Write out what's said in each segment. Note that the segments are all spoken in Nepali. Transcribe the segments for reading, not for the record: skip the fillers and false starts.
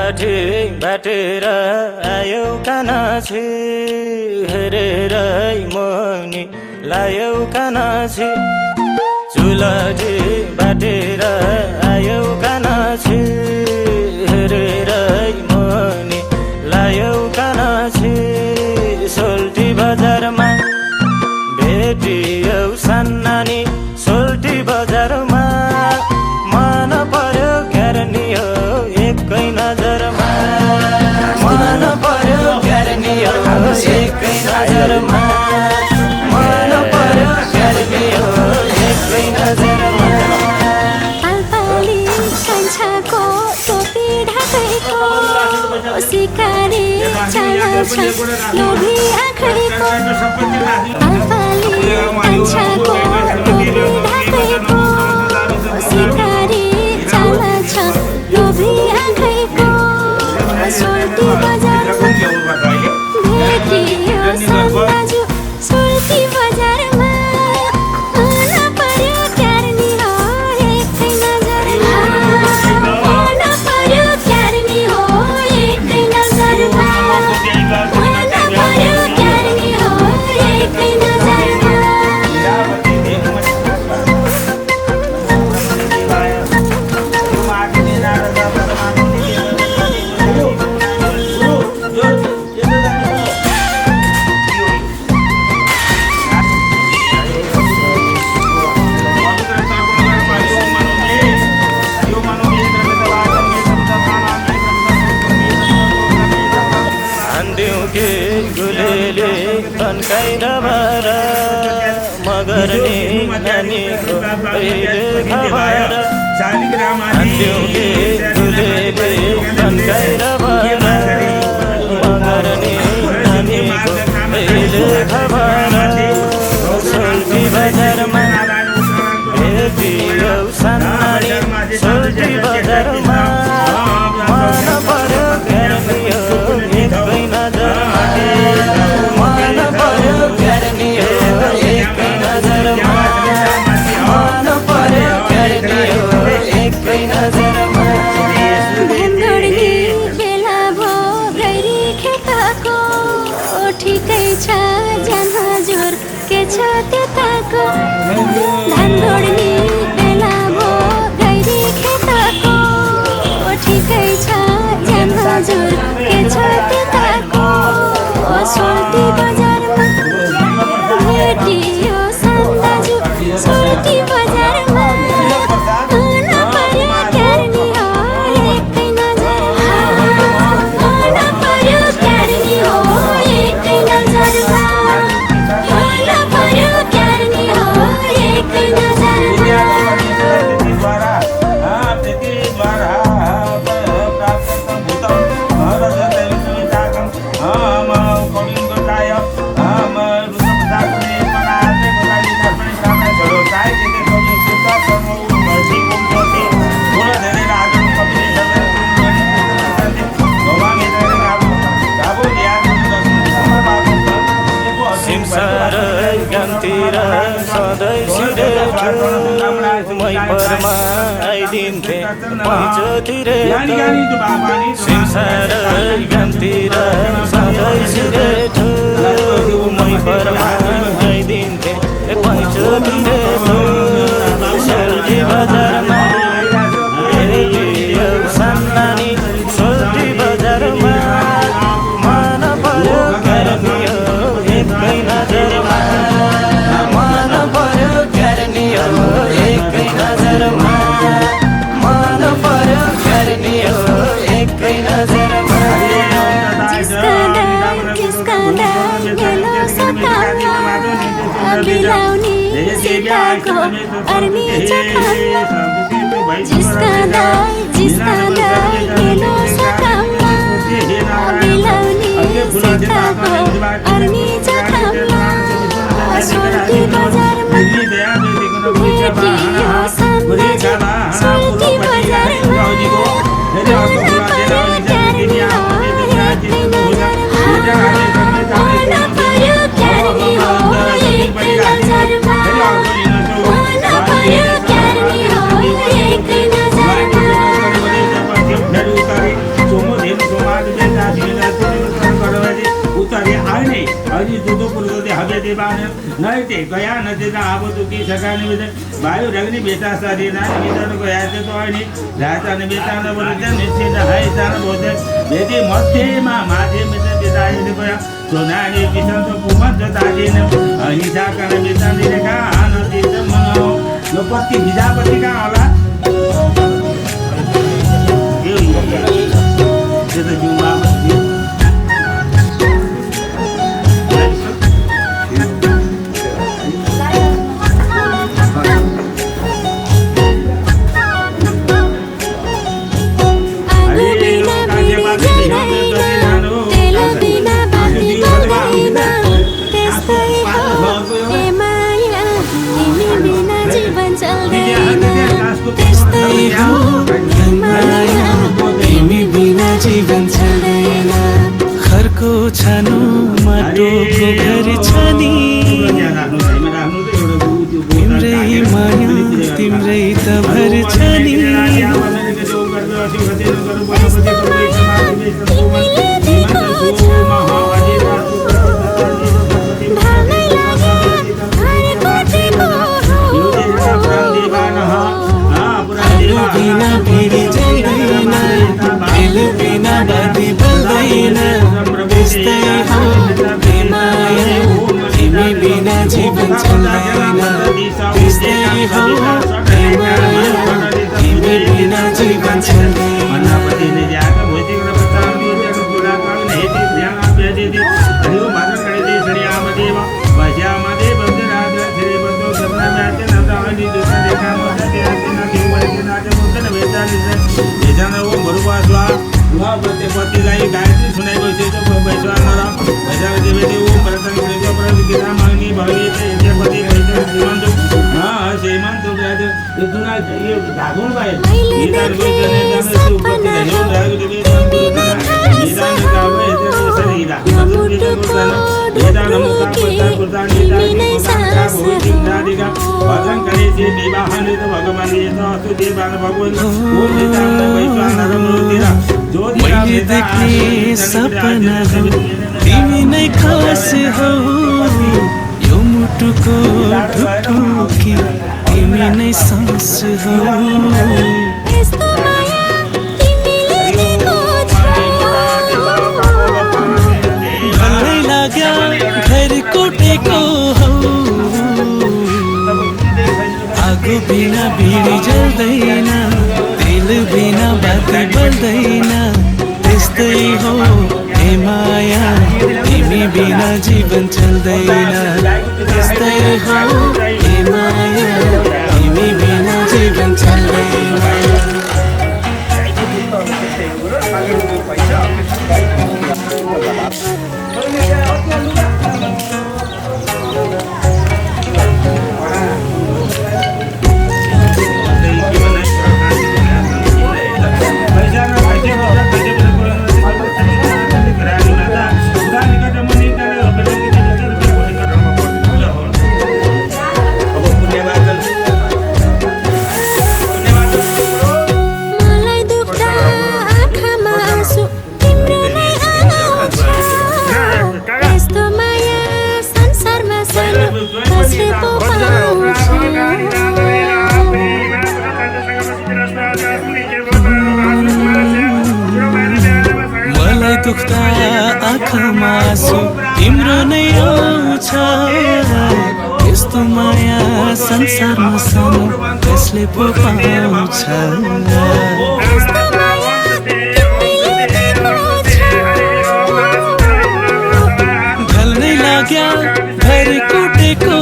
चुलाठी बाटेर आयौ कानाछी हेरेर मनी लायौ कानाछी चुलाठी बाटेर आयौ कानाछी हेरेर मनी लायौ कानाछी सोल्टी बजारमा भेटियौ सान्नानी सोल्टी बजारमा मन पर्यो क्यारनी हो एकै नजरमा मन पर्यो क्यारनी हो एकै नजरमा मन पर्यो क्यारनी हो एकै नजरमा पालपाली कान्छाको टोपी ढाकेको सिकारी चाल छ लोभी आँखैको पालपाली कान्छाको टोपी ढाकेको सिकारी चाल छ लोभी आँखैको सोल्टी बजारमा भेटियो सन्दाजु सोल्टी बजारमा मन पर्यो क्यारनी हो एकै नजरमा मन पर्यो क्यारनी हो एकै नजरमा मन पर्यो क्यारनी हो एकै नजरमा गुलेले तन्काएर भएर मगर नि नानीको अहिले खबर गुलेले तन्काएर भएर मगर नि नानीको अहिले खबर सोल्टी बजारमा भेटियौ सान्नानी सोल्टी बजारमा मन पर्यो क्यारनी हो एकै नजरमा मन पर्यो क्यारनी हो एकै नजरमा मन पर्यो क्यारनी हो एकै नजरमा धानगढी बेला भो गैरी खेतको ठिकै छ ज्यान हजुर के छ त्यताको धानगढी बेला भो गैरी खेतको ठिकै छ ज्यान हजुर के छ त्यताको सोल्टी बजारमा भेटियो सन्दाजु सोल्टी बजारमा मन पर्यो क्यारनी हो एकै नजरमा मन पर्यो क्यारनी हो एकै नजरमा मन पर्यो क्यारनी हो एकै नजरमा गानतिर सधैँ सिरेछु मै परमा आइदिन्थे पैँचोतिर संसार गानतिर सधैँ सिरेछु मै परमा आइदिन्थे पैँचोतिर सोल्टी बजारमा भेटियौ सान्नानी सोल्टी बजारमा मन पर्यो क्यारनी हो एकै नजरमा मन पर्यो क्यारनी हो एकै नजरमा मन पर्यो क्यारनी हो एकै नजरमा जिस्काँदा गेलो सताउला बिलाउनी सीताको अर्मी चखाउला जिस्काँदा गेलो सताउला बिलाउनी सीताको अर्मी चखाउला सोल्टी बजारमा भेटियो सन्दाजु सोल्टी बजारमा मन पर्यो क्यारनी हो एकै नजरमा मन पर्यो क्यारनी हो एकै नजरमा मन पर्यो क्यारनी हो एकै नजरमा ઉતારે આવે હજી જુદો પુરુષો હવે દેવાને નહીં તે ગયા નથી આ બધું કી સગાની વિશે વાયુ રગની બેટા સારી ના નિદાન ગયા છે તો અહીં રાતાને બેટાને બોલે નિશ્ચિત હાય તાન બોલે બેટી મધ્યમાં માધ્યમ બેટા એને ગયા સોનાની કિશન તો પુમત જતાજીને અહિંસા કરે બેટાની રેખા આનંદી મનો લોપતિ બીજાપતિ કા આલા ये तो जुमा घरको छानो माटोको घर छानी तिम्रै माया तिम्रै त भर छानी बिना भिडी जाइदैन दिल बिना बाँधी बल्दैन त्यस्तै हो माया तिमी बिना जीवन चल्दैन त्यस्तै हो माया तिमी बिना जीवन चल्दैन पतिलाई गायत्री सुनाई गइसक्यो तो वैश्वानर भैजा देवते ओम प्रसन्न गणेश प्रभु गिरा मांगनी भगवती ते पति भैजा जीवन तो हां श्रीमान तो राज इतना ये धागुन भाई इधर कोई जने जाने से ऊपर से हो राग देवी निदान का वे ते शरीरा निदान मुक्ता पता पुरदान निदान का भौतिक नादिका भजन करे से विवाहन तो भगवान ये तो सुदेवान भगवान ओम निदान वैश्वानर मूर्तिरा मैले देख्ने सपना हो तिमी नै खास हो यो मुटुको ढुकढुकी तिमी नै सास हो भलै लाग्यो घर कोटेको हो आगो बिना भिडी जल्दैन दिल बिना बाती बल्दैन त्यस्तै हो हे माया तिमी बिना जीवन चल्दैन त्यस्तै हो हे माया तिमी बिना जीवन चल्दैन दुख्दा आँखामा आँसु तिम्रो नै आउँछ यस्तो माया संसारमा सानो त्यसले पो पाउँछ ढल्नै लाग्यो घर कोटेको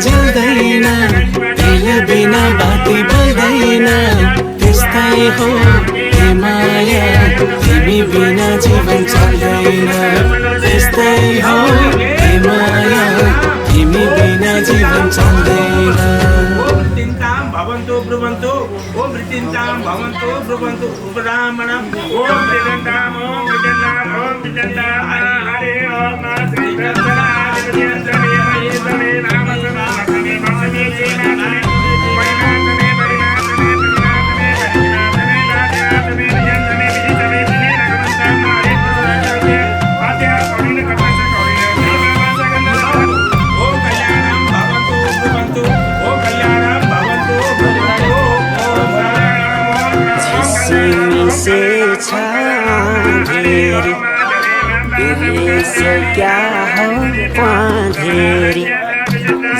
जल्दैन दिल बिना बाती बल्दैन त्यस्तै हो हे माया तिमी बिना जीवन चल्दैन त्यस्तै हो हे माया तिमी बिना जीवन चल्दैन भवन्तु ब्रुवन्तु ओम मृत्युन्ताम भवन्तु ब्रुवन्तु ब्राह्मणं ओम मृदन्ताम ओम मृदन्ताम ओम मृदन्ताम हरे ओम श्री कृष्ण यसो क्या हो पँधेरी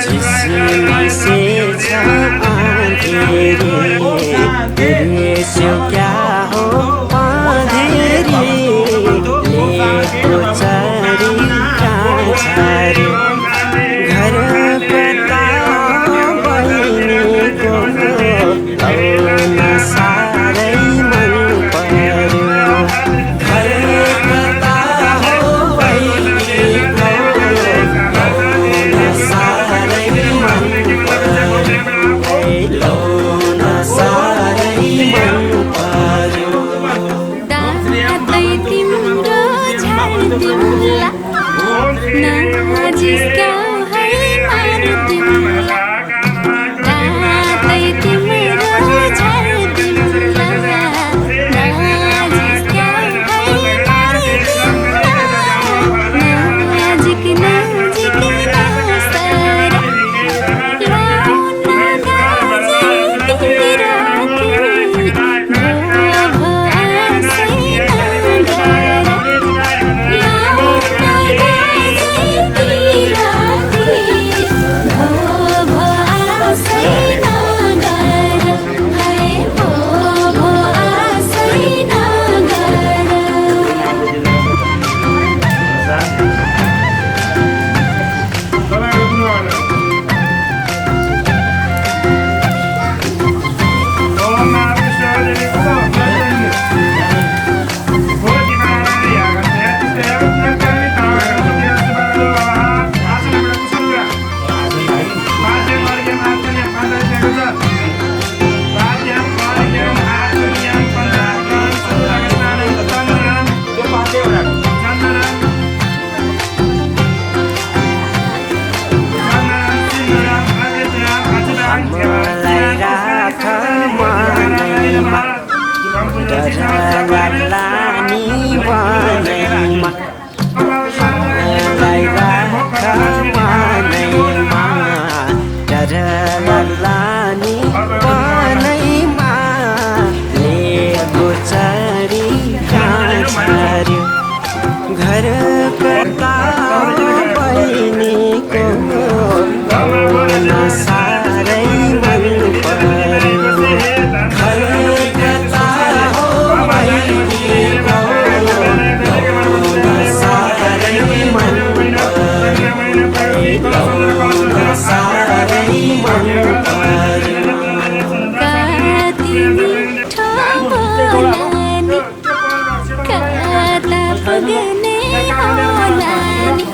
झिसमिसे छ अँधेरी यसो क्या हो पँधेरी लेको चरी काछारी घर कता बहिनीको आउन साह्रै मन पर्यो घर कता हो बहिनीको आउन साह्रै मन पर्यो आउन साह्रै मन पर्यो दातै तिम्रो झार्दिउँला नजिस्क्या है मार्दिउँला दातै तिम्रो झार्दिउँला नजिस्क्या है मार्दिउँला नजिक नजिक नसरा लाउन गाजे तिराकी भो आसै नगरा डरलानी मनैमा मलाई राख मनैमा डरलानी मनैमा लेको चरी काछारी घर कता बहिनीको आउन साह्रै मन पर्यो घर कता हो बहिनीको आउन साह्रै मन पर्यो आउन साह्रै मन पर्यो कति मिठो बोलानी कता पुग्ने होला नि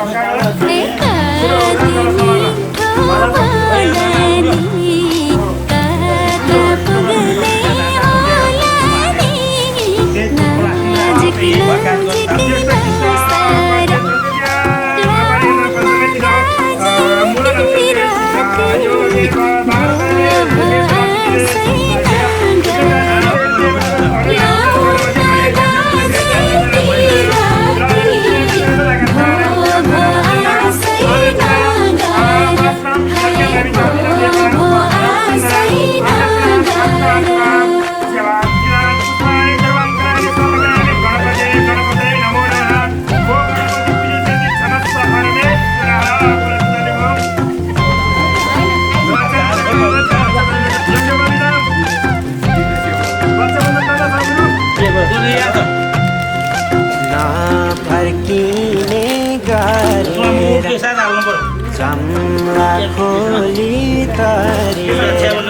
कति मिठो बोलानी कता पुग्ने होला नि नजिक नजिक नसरा लाउन गाजे तिराकी भो आसै नगरा लाउन गाजे तिराकी भो आसै नगरा भो आसै नगरा नफर्किने गरेर चम्ला खोली तरेर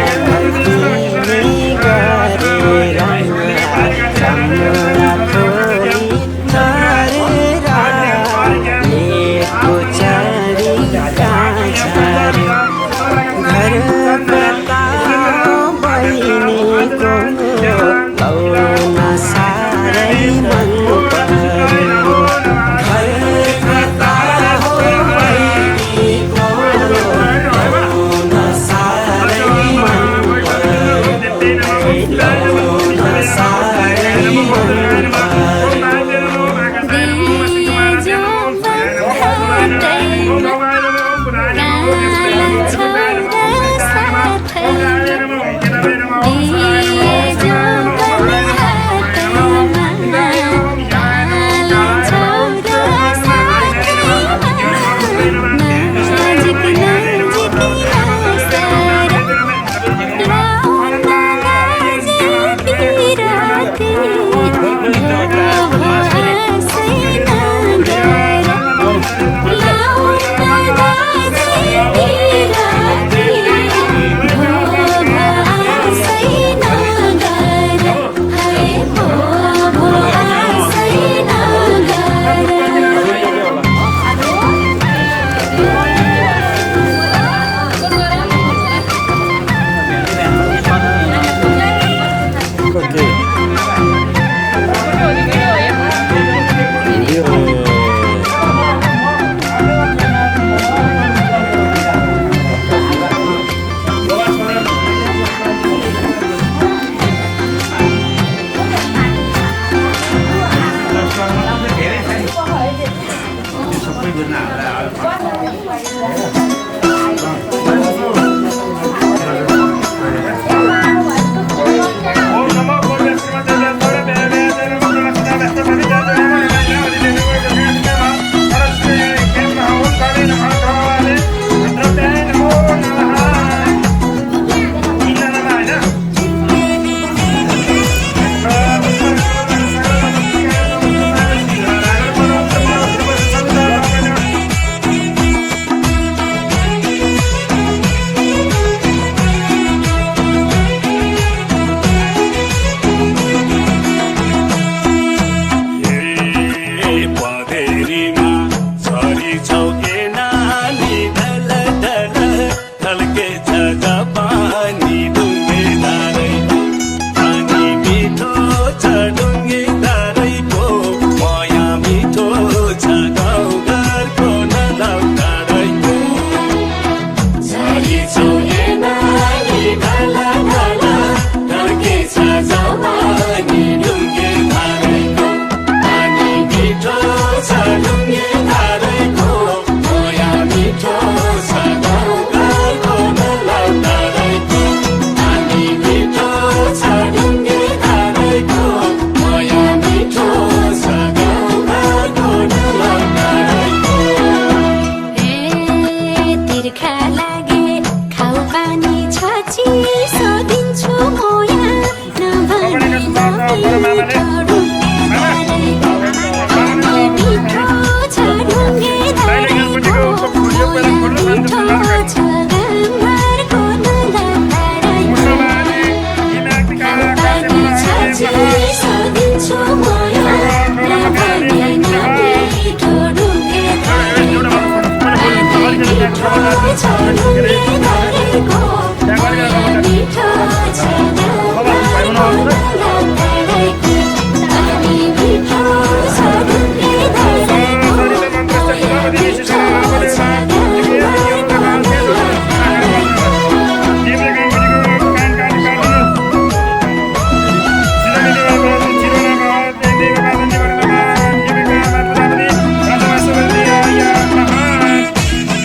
नफर्किने गरेर चम्ला खोली तरेर लेको चरी काछारी घर कता बहिनीको आउन साह्रै मन पर्यो घर कता हो बहिनीको आउन साह्रै मन पर्यो आउन साह्रै मन पर्यो दिए जो बन्धदैमा काला छोरा साथैमा दिए जो बन्धदैमा काला छोरा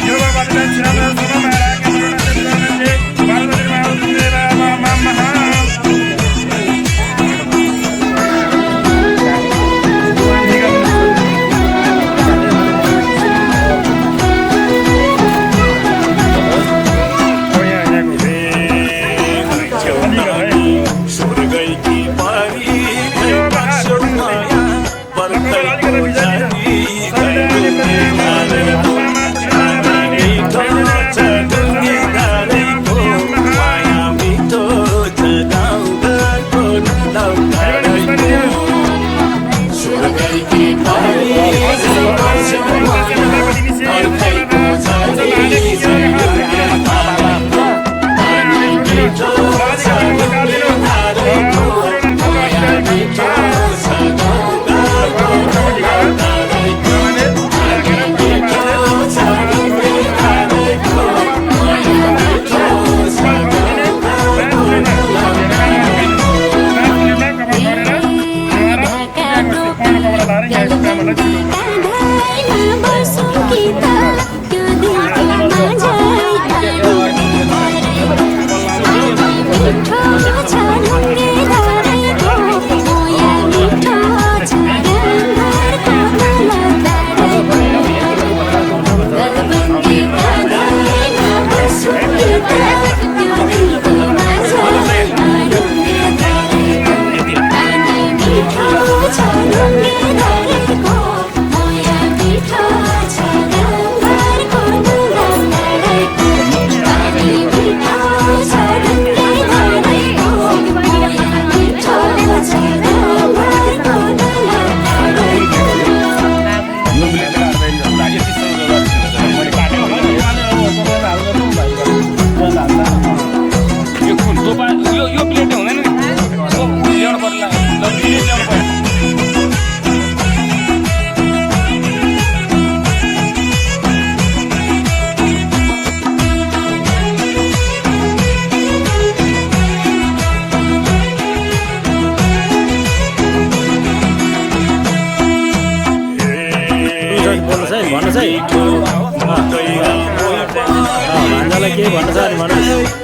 Yo भान्जालाई के भन्न छ नि भन्नु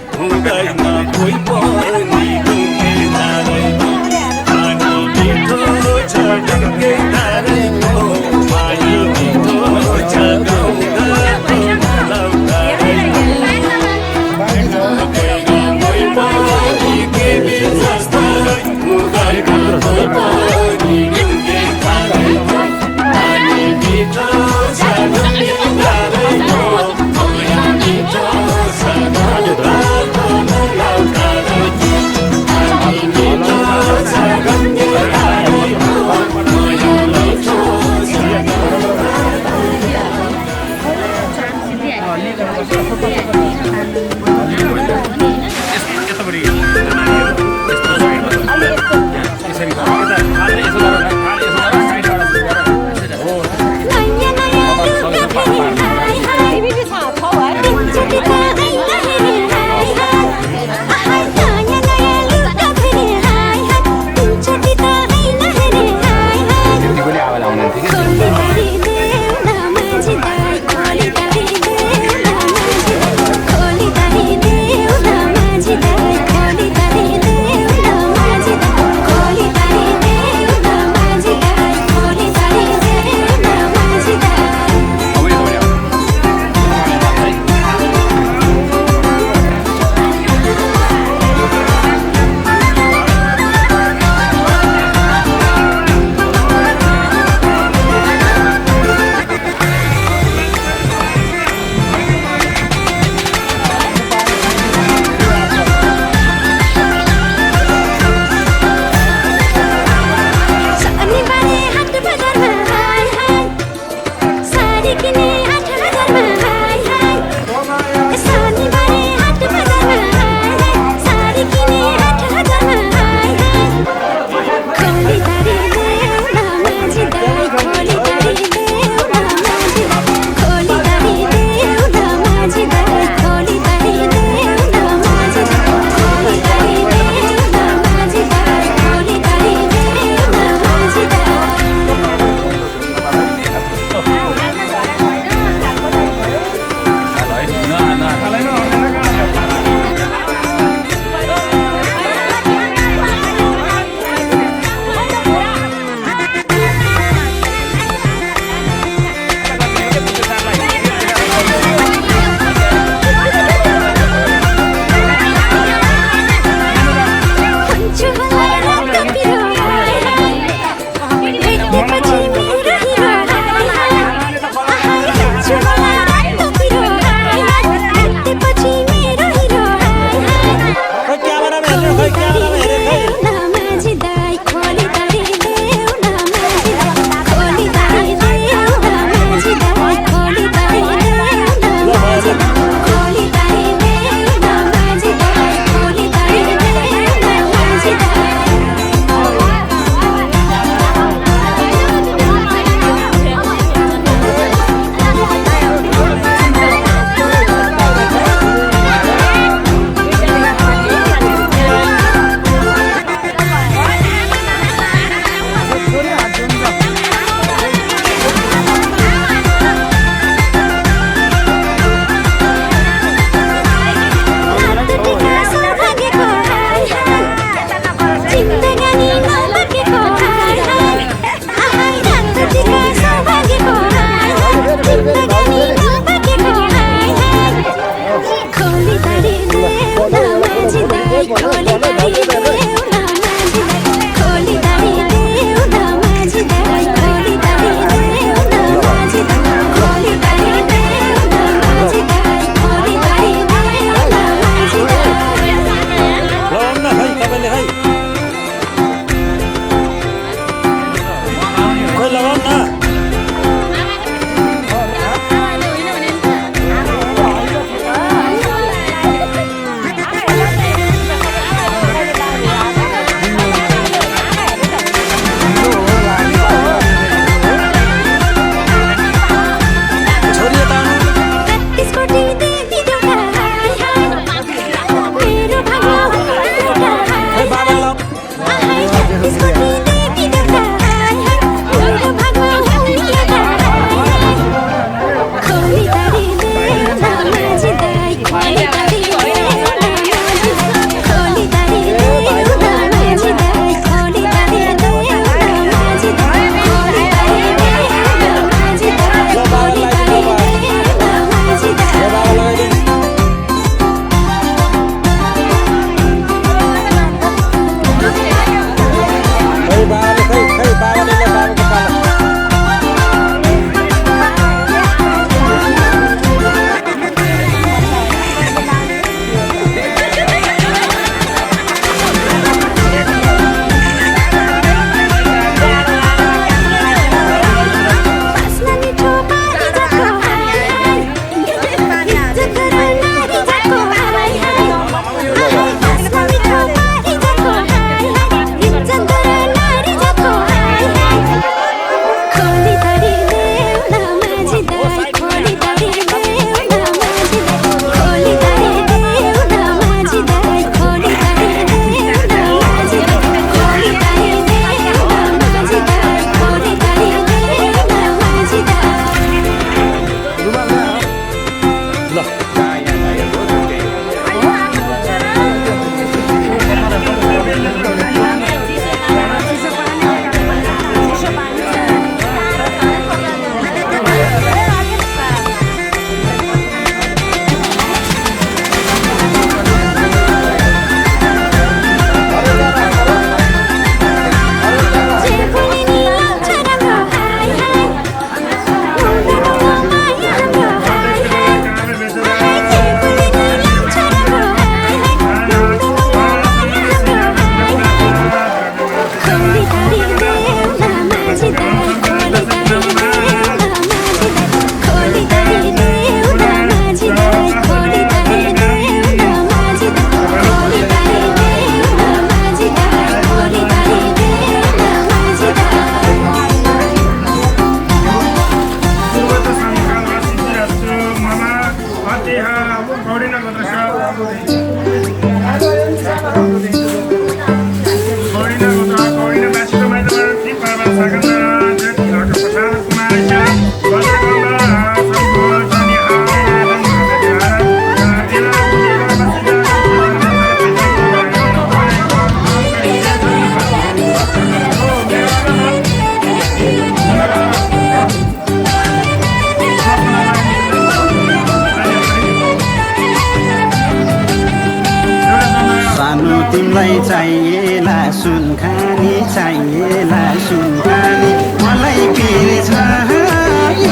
सानो तिमीलाई चाहिएला सुन खानी चाहिएला सुन खानी मलाई पिर छ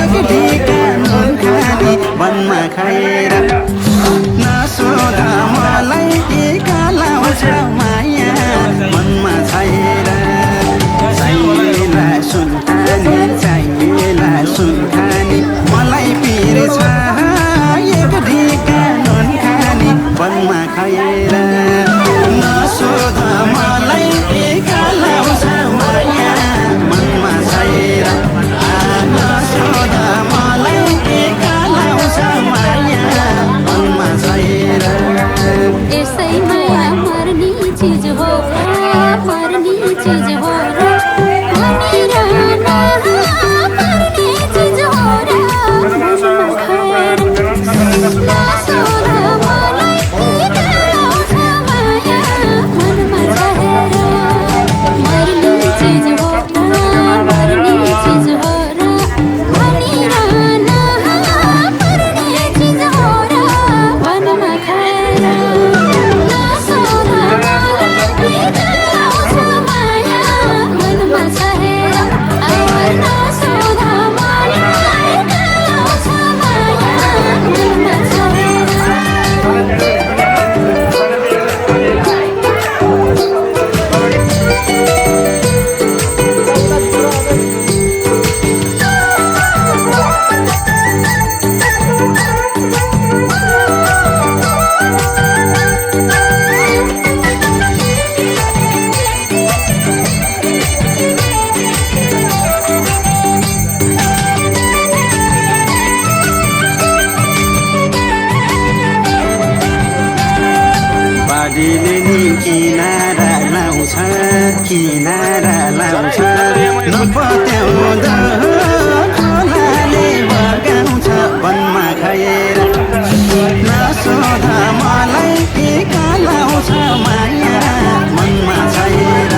एक ढिका नुन खानी वनमा खाएर नसोधा मलाई टिका लाउँछ माया मनमा छैर चाहिएला सुन खानी चाहिएला सुन खानी मलाई पिर छ एक ढिका नुन खानी वनमा खाएर नसोधा मलाई टिका लाउँछ माया मनमा छैर नसोधा मलाई टिका लाउँछ माया मनमा छैर यसै माया मर्ने चिज हो मर्ने चिज हो र भनिरहन मर्ने चिज हो र मनमा खाएर नसोधा मलाई टिका लाउँछ माया मनमा छैर मर्ने चिज हो मर्ने चिज हो र भनिरहन मर्ने चिज हो र मनमा खाएर नसोधा मलाई टिका लाउँछ माया मनमा छैर नसोधा मलाई टिका लाउँछ माया मनमा बारीले नि किनारा लाउँछ किनारा लाउँछ नपत्याउँदा खोलाले बगाउँछ वनमा खाएर नसोधा मलाई टिका लाउँछ माया मनमा छैर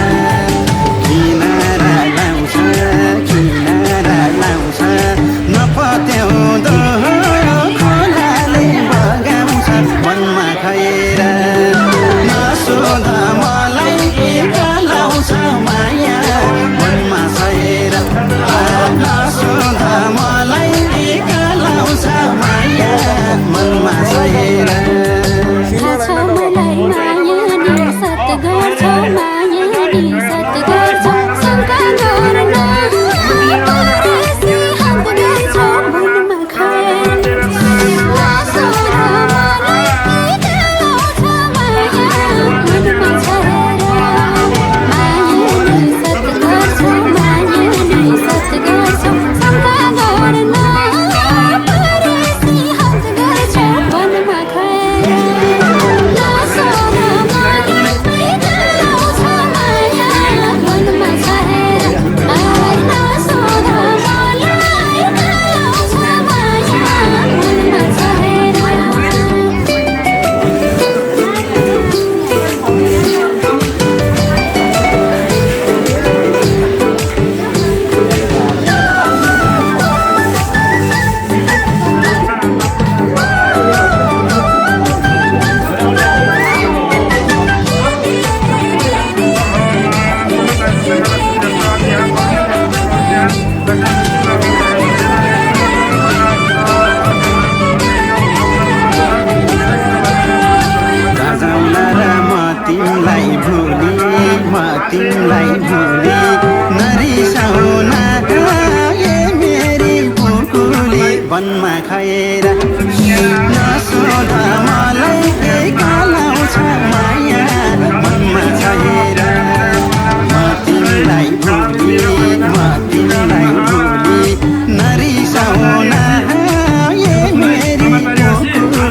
किनारा लाउँछ किनारा लाउँछ नपत्याउँदा खोलाले बगाउँछ वनमा खाएर नसोधा मलाई टिका लाउँछ माया मनमा छैर नसोधा मलाई टिका लाउँछ माया मनमा छैर थाहा छ मलाई माया नि सत गर्छ माया नि सत गर्छ शङ्का गर्न परदेशी हद गर्छ मनमा खाएर नसोधा मलाई टिका लाउँछ माया मनमा छैर माया नि सत गर्छ माया नि सत गर्छ शङ्का गर्न परदेशी हद गर्छ मनमा खाएर नसोधा मलाई टिका लाउँछ माया मनमा छैर नसोधा मलाई टिका लाउँछ माया मनमा छैर जाउँला र म तिमीलाई भुली नरिसाउन ए मेरी कुकुली वनमा खाएर नसोधा मलाई टिका लाउँछ माया मनमा छैर म तिमीलाई भुली नरिसाउन ए मेरी कुकुली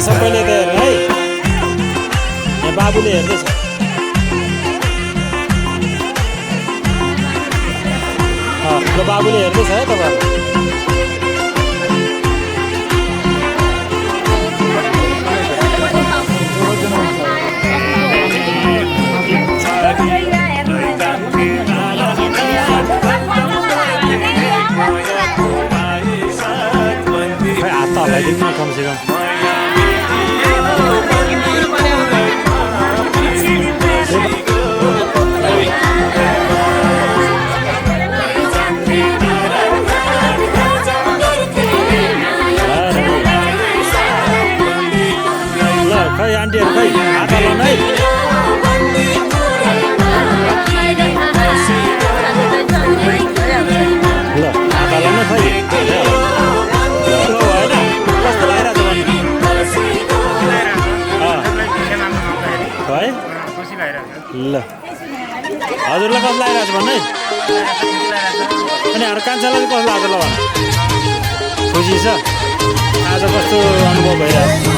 सबैले त हेर्नु है यहाँ बाबुले हेर्दैछ ल बाबुले हेर्दैछ है तपाईँहरू हात त हल्लाइदिनु न कमसेकम खै आन्टीहरू खै हात हल्लाउनु है ल हात हल्लाउनु खै होइन कस्तो लागिरहेको छ है ल हजुरलाई कस्तो लागिरहेको छ भन्नु है अनि हाम्रो कान्छालाई चाहिँ कस्तो लाग्छ ल भन खुसी छ आज कस्तो अनुभव भइरहेको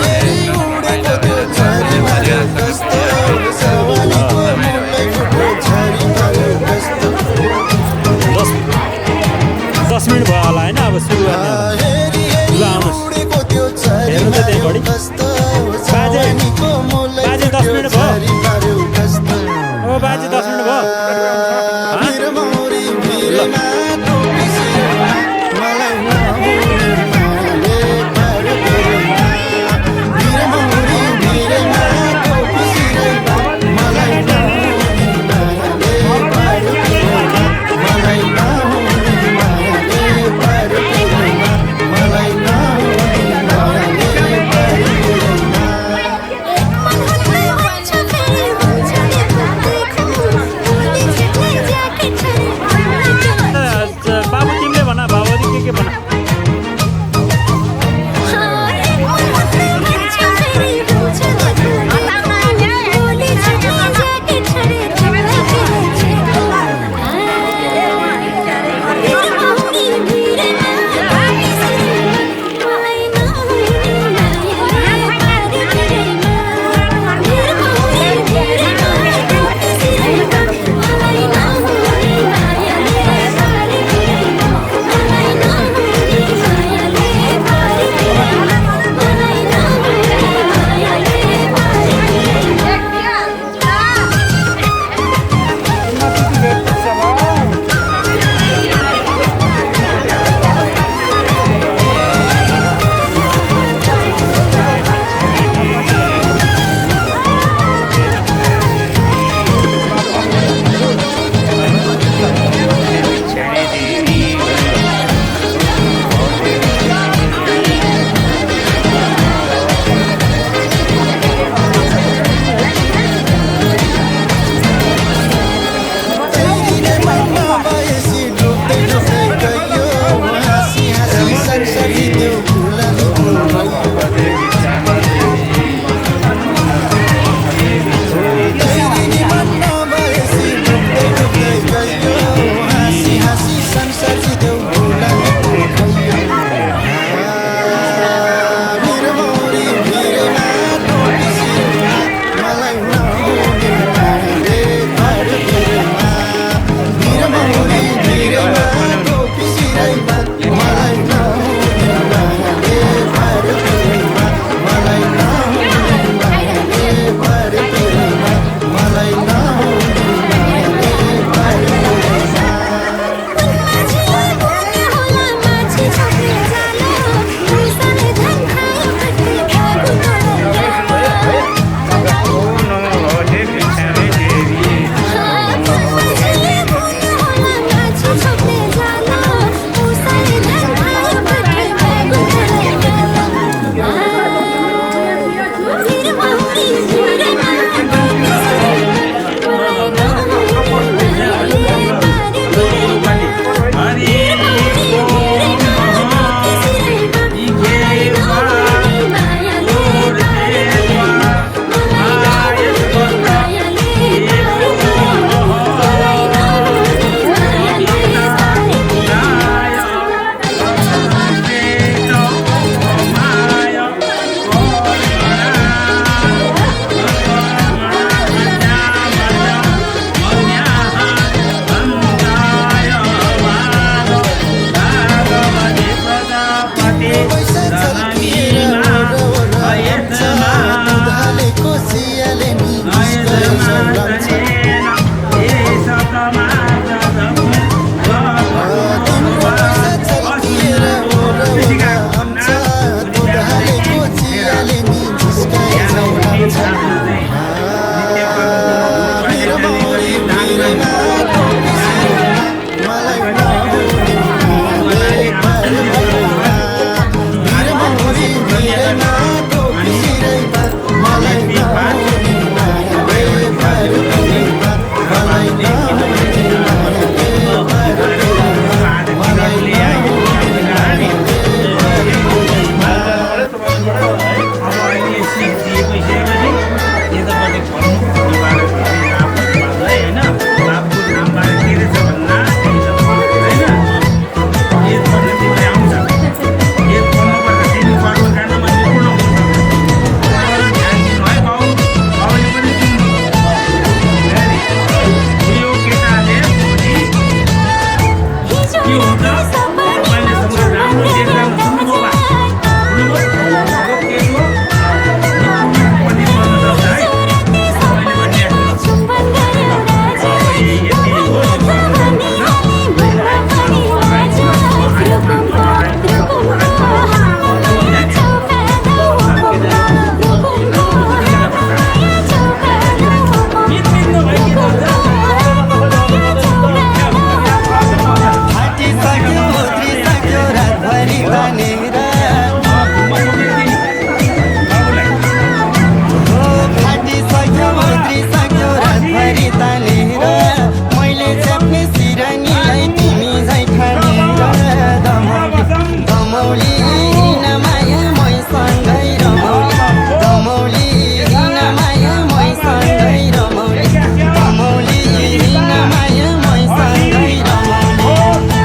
दस मिनट भयो होला होइन अब सुरु गर्ने ल आउनुहोस् हेर्नु त त्यही बढी बाजे 10 मिनट भयो ओ बाजे 10 मिनट भयो के हुन्छ तपाईँले सम्मान राम्रो देख्दा सुन्नुभयो बा सुन्नुभयो के हो पनि गर्न सक्छ है तपाईँले भन्ने यति हो फाटिसक्यो उत्रिसक्यो रातभरि तानेर फाटिसक्यो उत्रिसक्यो रातभरि तानेर मैले चेप्ने सिरानीलाई तिमी झै ठानेर दमौली हिँडमाया मैसँगै रमौली हिँडमाया मैसँगै रमौली दमौली हिँडमाया मैसँगै रमौली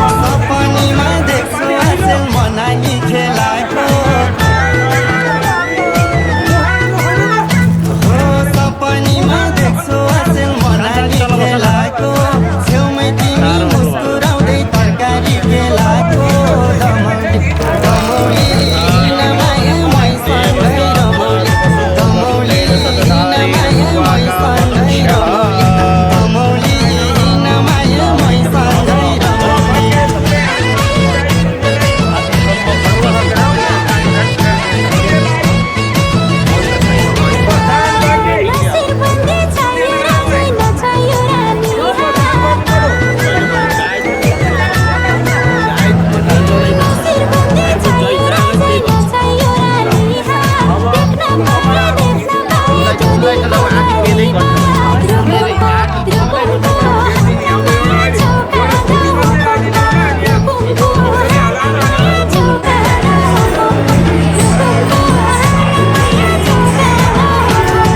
सपनीमा देख्छु अचेल मनानी खेलाको सपनीमा देख्छु अचेल मनानी खेलाको छेउमै तिमी मुस्कुराउँदै तरकारी खेलाको दमौली हिँडमाया मैसँगै रमौली दमौली हिँडमाया मैसँगै रमौली दमौली हिँडमाया मैसँगै रमौली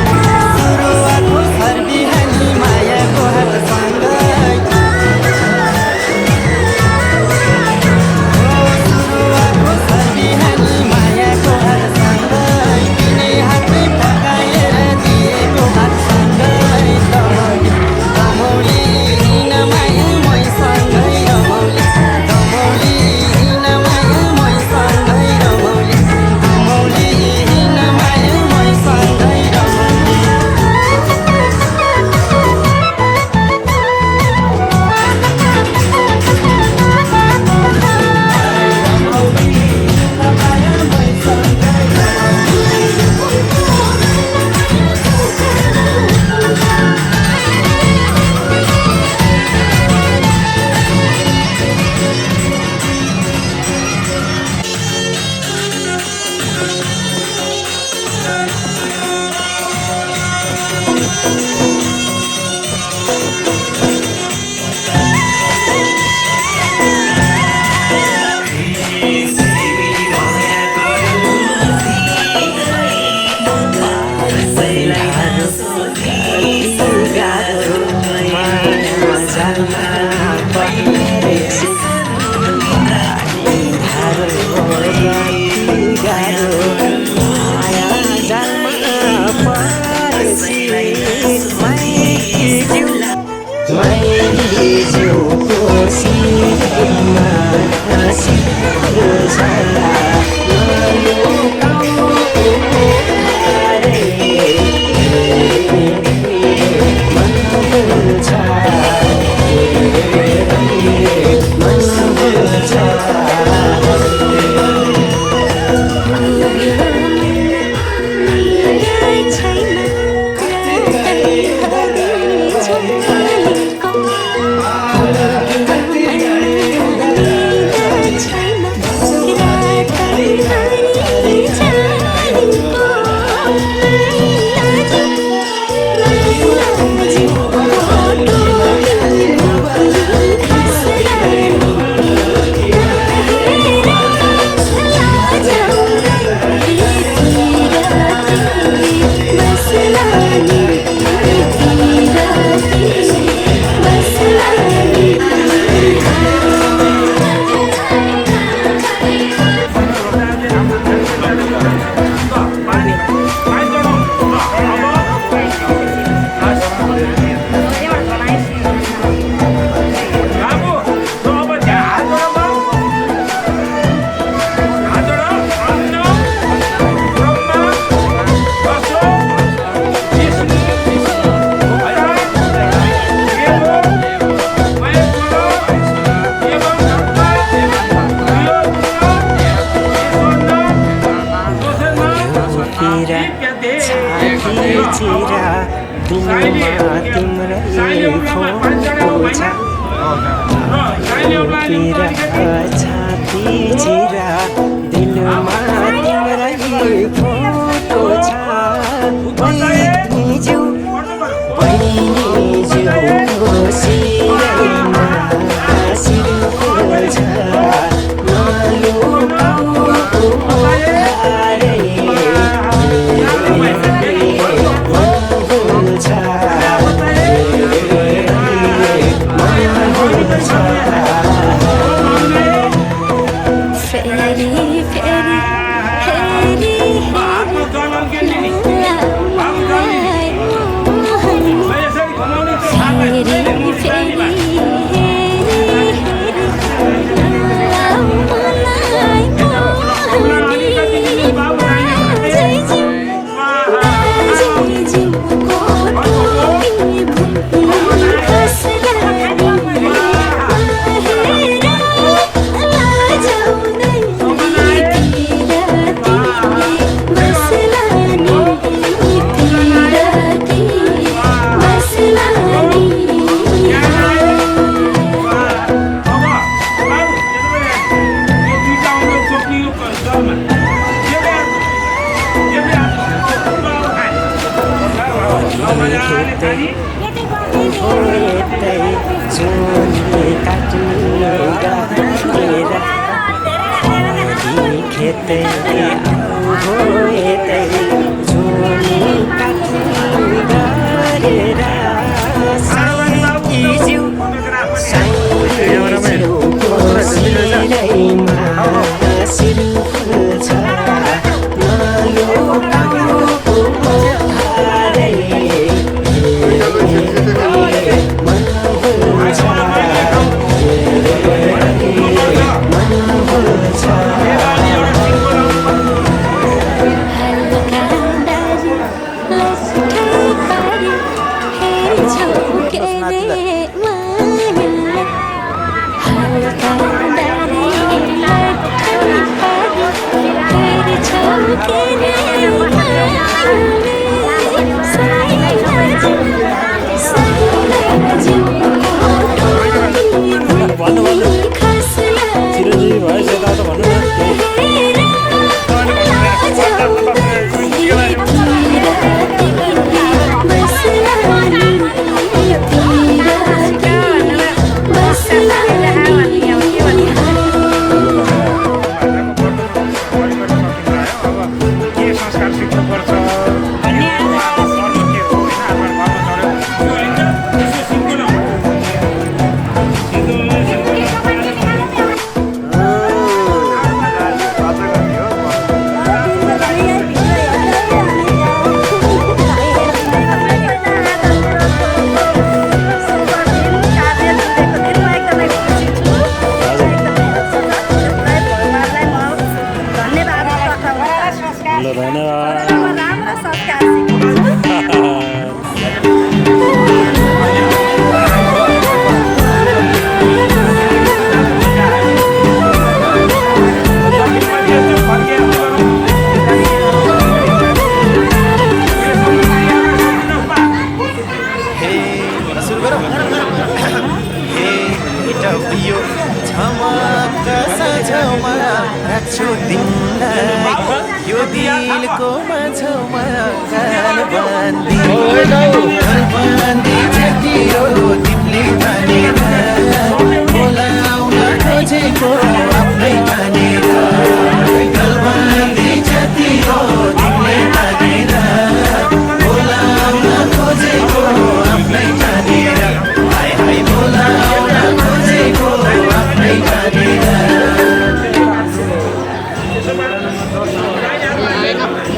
सुरुवातको सर्बिहानी मायाको हातसँगै सुरुवातको सर्बिहानी मायाको हातसँगै तिनै हातै पकाएर दिएको हातसँगै दमौली हिँडमाया मैसँगै रमौली दमौली हिँडमाया मैसँगै रमौली दमौली हिँडमाया मैसँगै रमौली चिरा दिनमा तिम्रै फोटो छ पिरा छाती चिरा दिनमा तिम्रै फोटो छ बहिनीज्यू बहिनीज्यूको शिरमा शिरको छ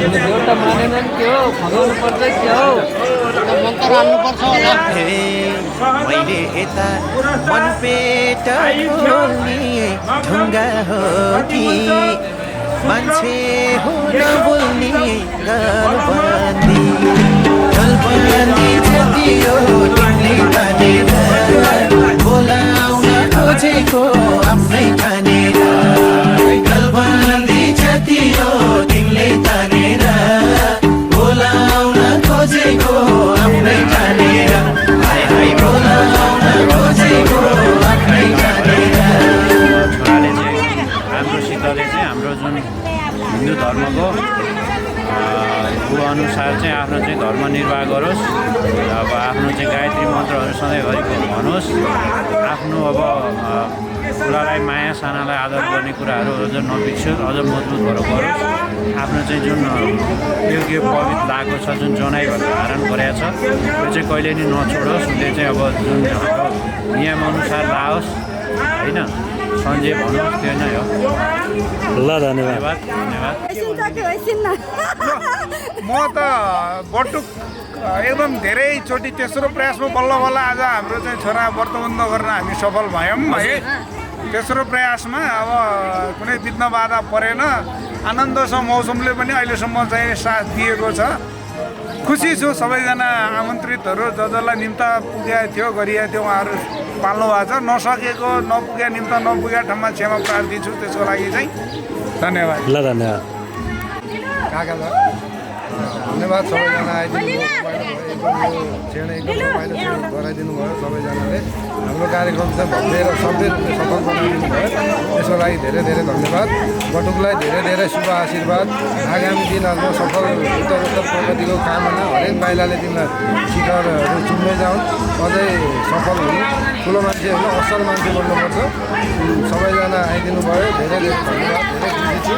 एउटा मानेनन् के हो फगाउनु पर्छ के हो मन्त्र हाल्नुपर्छ होला मैले यता मन पेट खोल्ने ढुङ्गा हो कि मान्छे हो नबोल्ने गलबन्दी जति हो तिमीले तानेर बोलाउन खोजेको आफ्नै ठानेर गलबन्दी जति हो तिमीले तानेर बोलाउन खोजेको आफ्नै ठानेर हाय हाय बोलाउन खोजेको आफ्नै ठानेर छोराले चाहिँ राम्रोसितले चाहिँ हाम्रो जुन हिन्दू धर्मको अनुसार चाहिँ आफ्नो चाहिँ धर्म निर्वाह गरोस् अब आफ्नो चाहिँ गायत्री मन्त्रहरू सधैँभरिको भनोस् आफ्नो अब ठुलालाई माया सानालाई आदर गर्ने कुराहरू अझ नबिर्सियोस् अझ मजबुत भएर गरोस् आफ्नो चाहिँ जुन योग्य पवित्र लागेको छ जुन जनाइबाट धारण गरेको छ त्यो चाहिँ कहिले नि नछोडोस् उसले चाहिँ अब जुन नियमअनुसार लाओस् होइन सन्जय भन्नुहोस् त्यो नै हो ल धन्यवाद धन्यवाद म त बटुक एकदम धेरैचोटि तेस्रो प्रयासमा बल्ल बल्ल आज हाम्रो चाहिँ छोरा व्रतबन्ध गर्न हामी सफल भयौँ है तेस्रो प्रयासमा अब कुनै विघ्न बाधा परेन आनन्द छ मौसमले पनि अहिलेसम्म चाहिँ साथ दिएको छ खुसी छु सबैजना आमन्त्रितहरू जसलाई निम्त पुगेको थियो गरिएको थियो उहाँहरू पाल्नु भएको छ नसकेको नपुगे निम्त नपुगेको ठाउँमा क्षमा प्रार्थी छु त्यसको लागि चाहिँ धन्यवाद ल धन्यवाद धन्यवाद सबैजना आइदिनु गराइदिनु भयो सबैजनाले हाम्रो कार्यक्रम चाहिँ भव्य र सभ्य रूपले सफल बनाइदिनु भयो त्यसको लागि धेरै धेरै धन्यवाद बटुकलाई धेरै धेरै शुभ आशीर्वाद आगामी दिनहरूमा सफल उत्तर प्रगतिको कामना हरेक पाइलाले तिमीलाई शिखरहरू चुन्दै जाउन् अझै सफल हुनु ठुलो मान्छे हुनु असल मान्छे बन्नुपर्छ सबैजना आइदिनु भयो धेरै धेरै धन्यवाद धेरै खुसी छु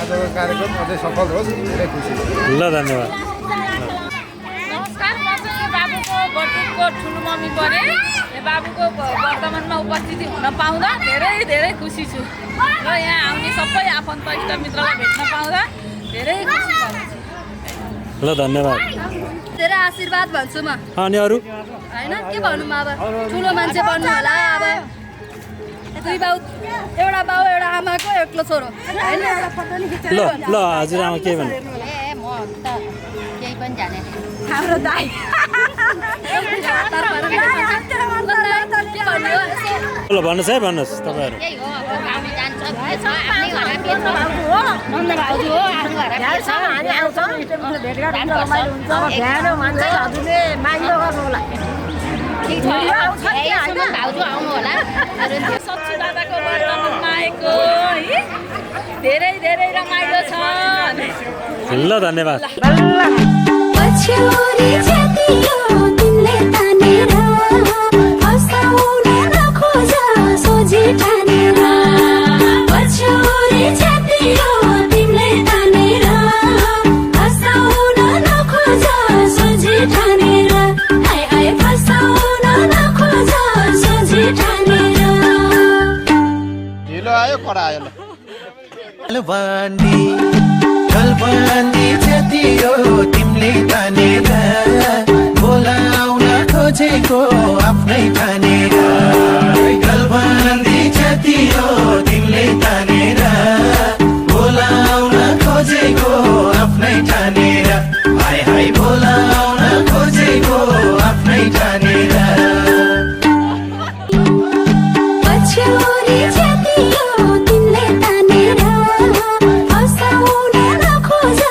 आजको कार्यक्रम अझै सफल होस् धेरै खुसी छु ल धन्यवाद नमस्कार म चाहिँ बाबुको बटुकको ठुलो मम्मी परे बाबुको वर्तमानमा उपस्थिति हुन पाउँदा धेरै धेरै खुसी छु र यहाँ आउने सबै आफन्त इष्टमित्रलाई भेट्न पाउँदा धेरै खुसी छु ल धन्यवाद धेरै आशीर्वाद भन्छु म अनि अरू होइन के भन्नु अब ठुलो मान्छे बन्नु होला अब दुई बाउ एउटा बाउ एउटा आमाको एक्लो छोरो होइन ल ल हजुरआमा के भन्नु म त केही पनि जाने हाम्रो दाइ ल भन्नुहोस् है भन्नुहोस् तपाईँहरू यही हो अब गाउँ जान्छ के छ आफ्नै घरमा के छ हो नन्द भाउजू हो आफ्नो घरमा के छ हामी आउँछौँ भेटघाट हुन्छ रमाइलो हुन्छ अब भ्याएन भन्छ हजुरले माइलो गर्नु होला ठिक छ भाउजू आउनु होला सच्चु दादाको वर्तमानमा आएको है धेरै धेरै रमाइलो छ ल धन्यवाद पछ्यौरी जातियो तिमीले तानेर हँसाउन नखोज सोझी ठानेर पछ्यौरी जातियो तिमीले तानेर हँसाउन नखोज सोझी ठानेर आइ आइ फसाउन नखोज सोझी ठानेर ढिलो आयो कडा आयो गलबन्दी जति हो तिमीले तानेर बोलाउन खोजेको आफ्नै ठानेर गलबन्दी जति हो तिमीले तानेर बोलाउन खोजेको आफ्नै ठानेर हाय हाय बोलाउन खोजेको आफ्नै ठानेर पछ्यौरी जातियो तिमीले तानेर हँसाउन नखोज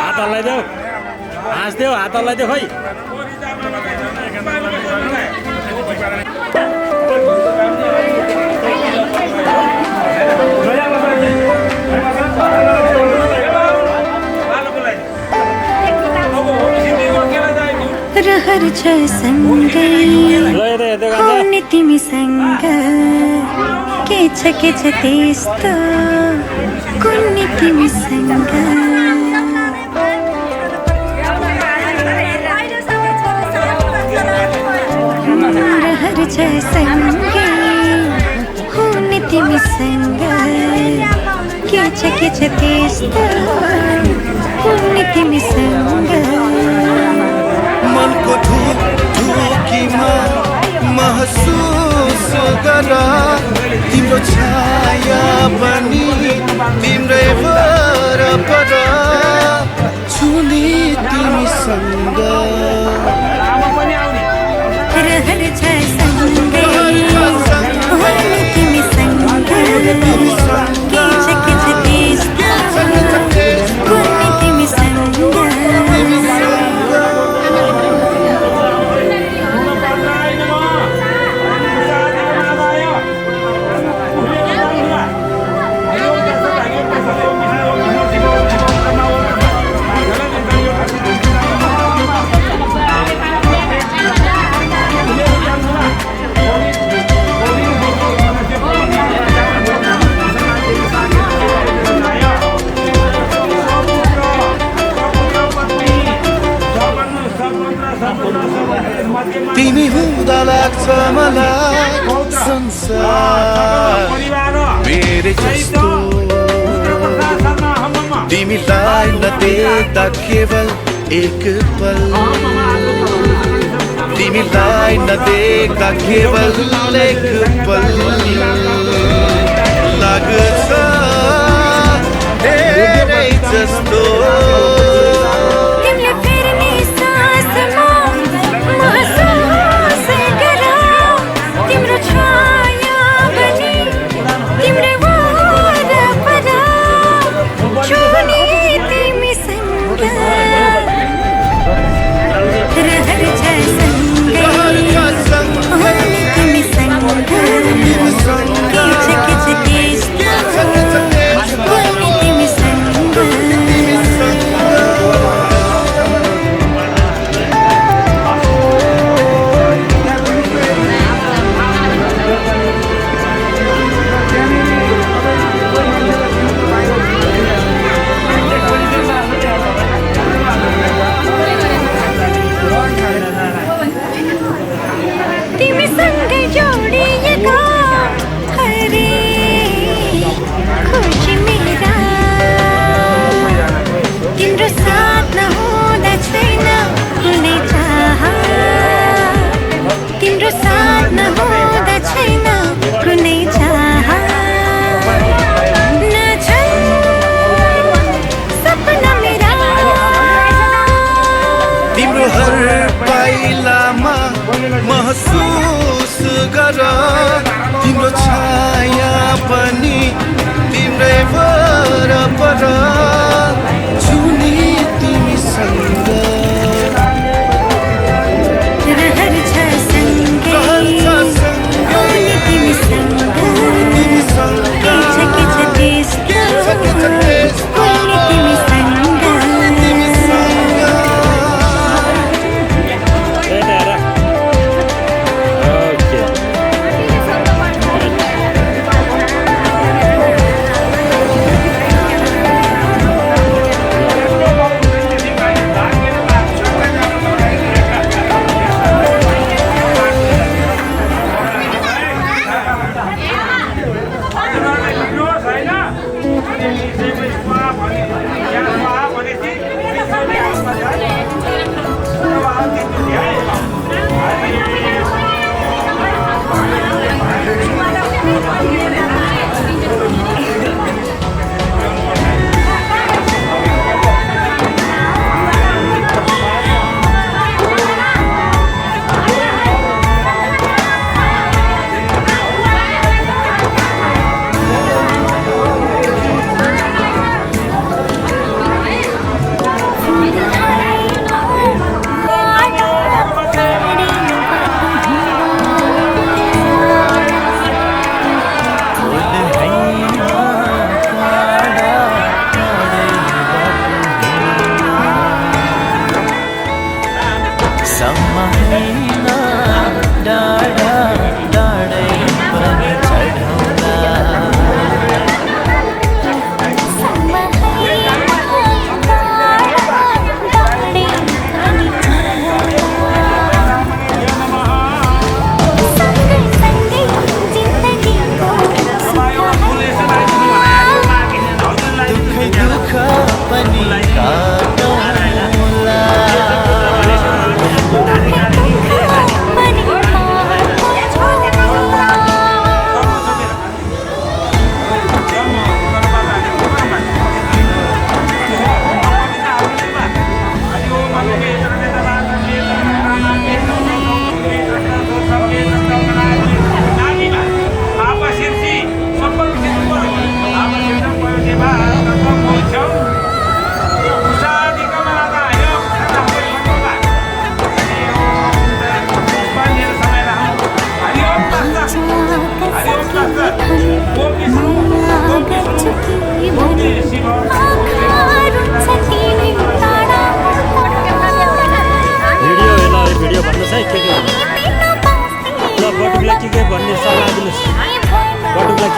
हात हल्लाइदेऊ हाँस्देऊ हात हल्लाइदेऊ खोइ रहर छ सँगै आउने तिमीसँग के छ त्यस्तो कुन्नी तिमीसँग रहर छ सँगै आउने तिमीसँग के छ त्यस्तो कुन्नी तिमीसँग मनको ढुकीमा महसुस गर तिम्रो छाया पनि तिम्रै वरपर छुने तिमीसँग रहर छ सँगै आउने तिमीसँग के छ त्यस्तो कुन्नी तिमीसँग तिमी हुँदा लाग्छ मलाई संसार मेरै जस्तो तिमीलाई नदेख्दा केवल एक पल तिमीलाई नदेख्दा केवल एक पल लाग्छ धेरै जस्तो सँगै जोडिएका हरेक खुसी मेरा तिम्रो साथ नहुँदा छैन कुनै चाह तिम्रो साथ नहुँदा छैन कुनै चाह नछन् सपना मेरा तिम्रो हर पाइलामा महसुस गर तिम्रो छाया पनि तिम्रै वरपर जुनी तिमीसँग रहर छ सँगै आउने तिमीसँग के छ त्यस्तो आउने तिमीसँग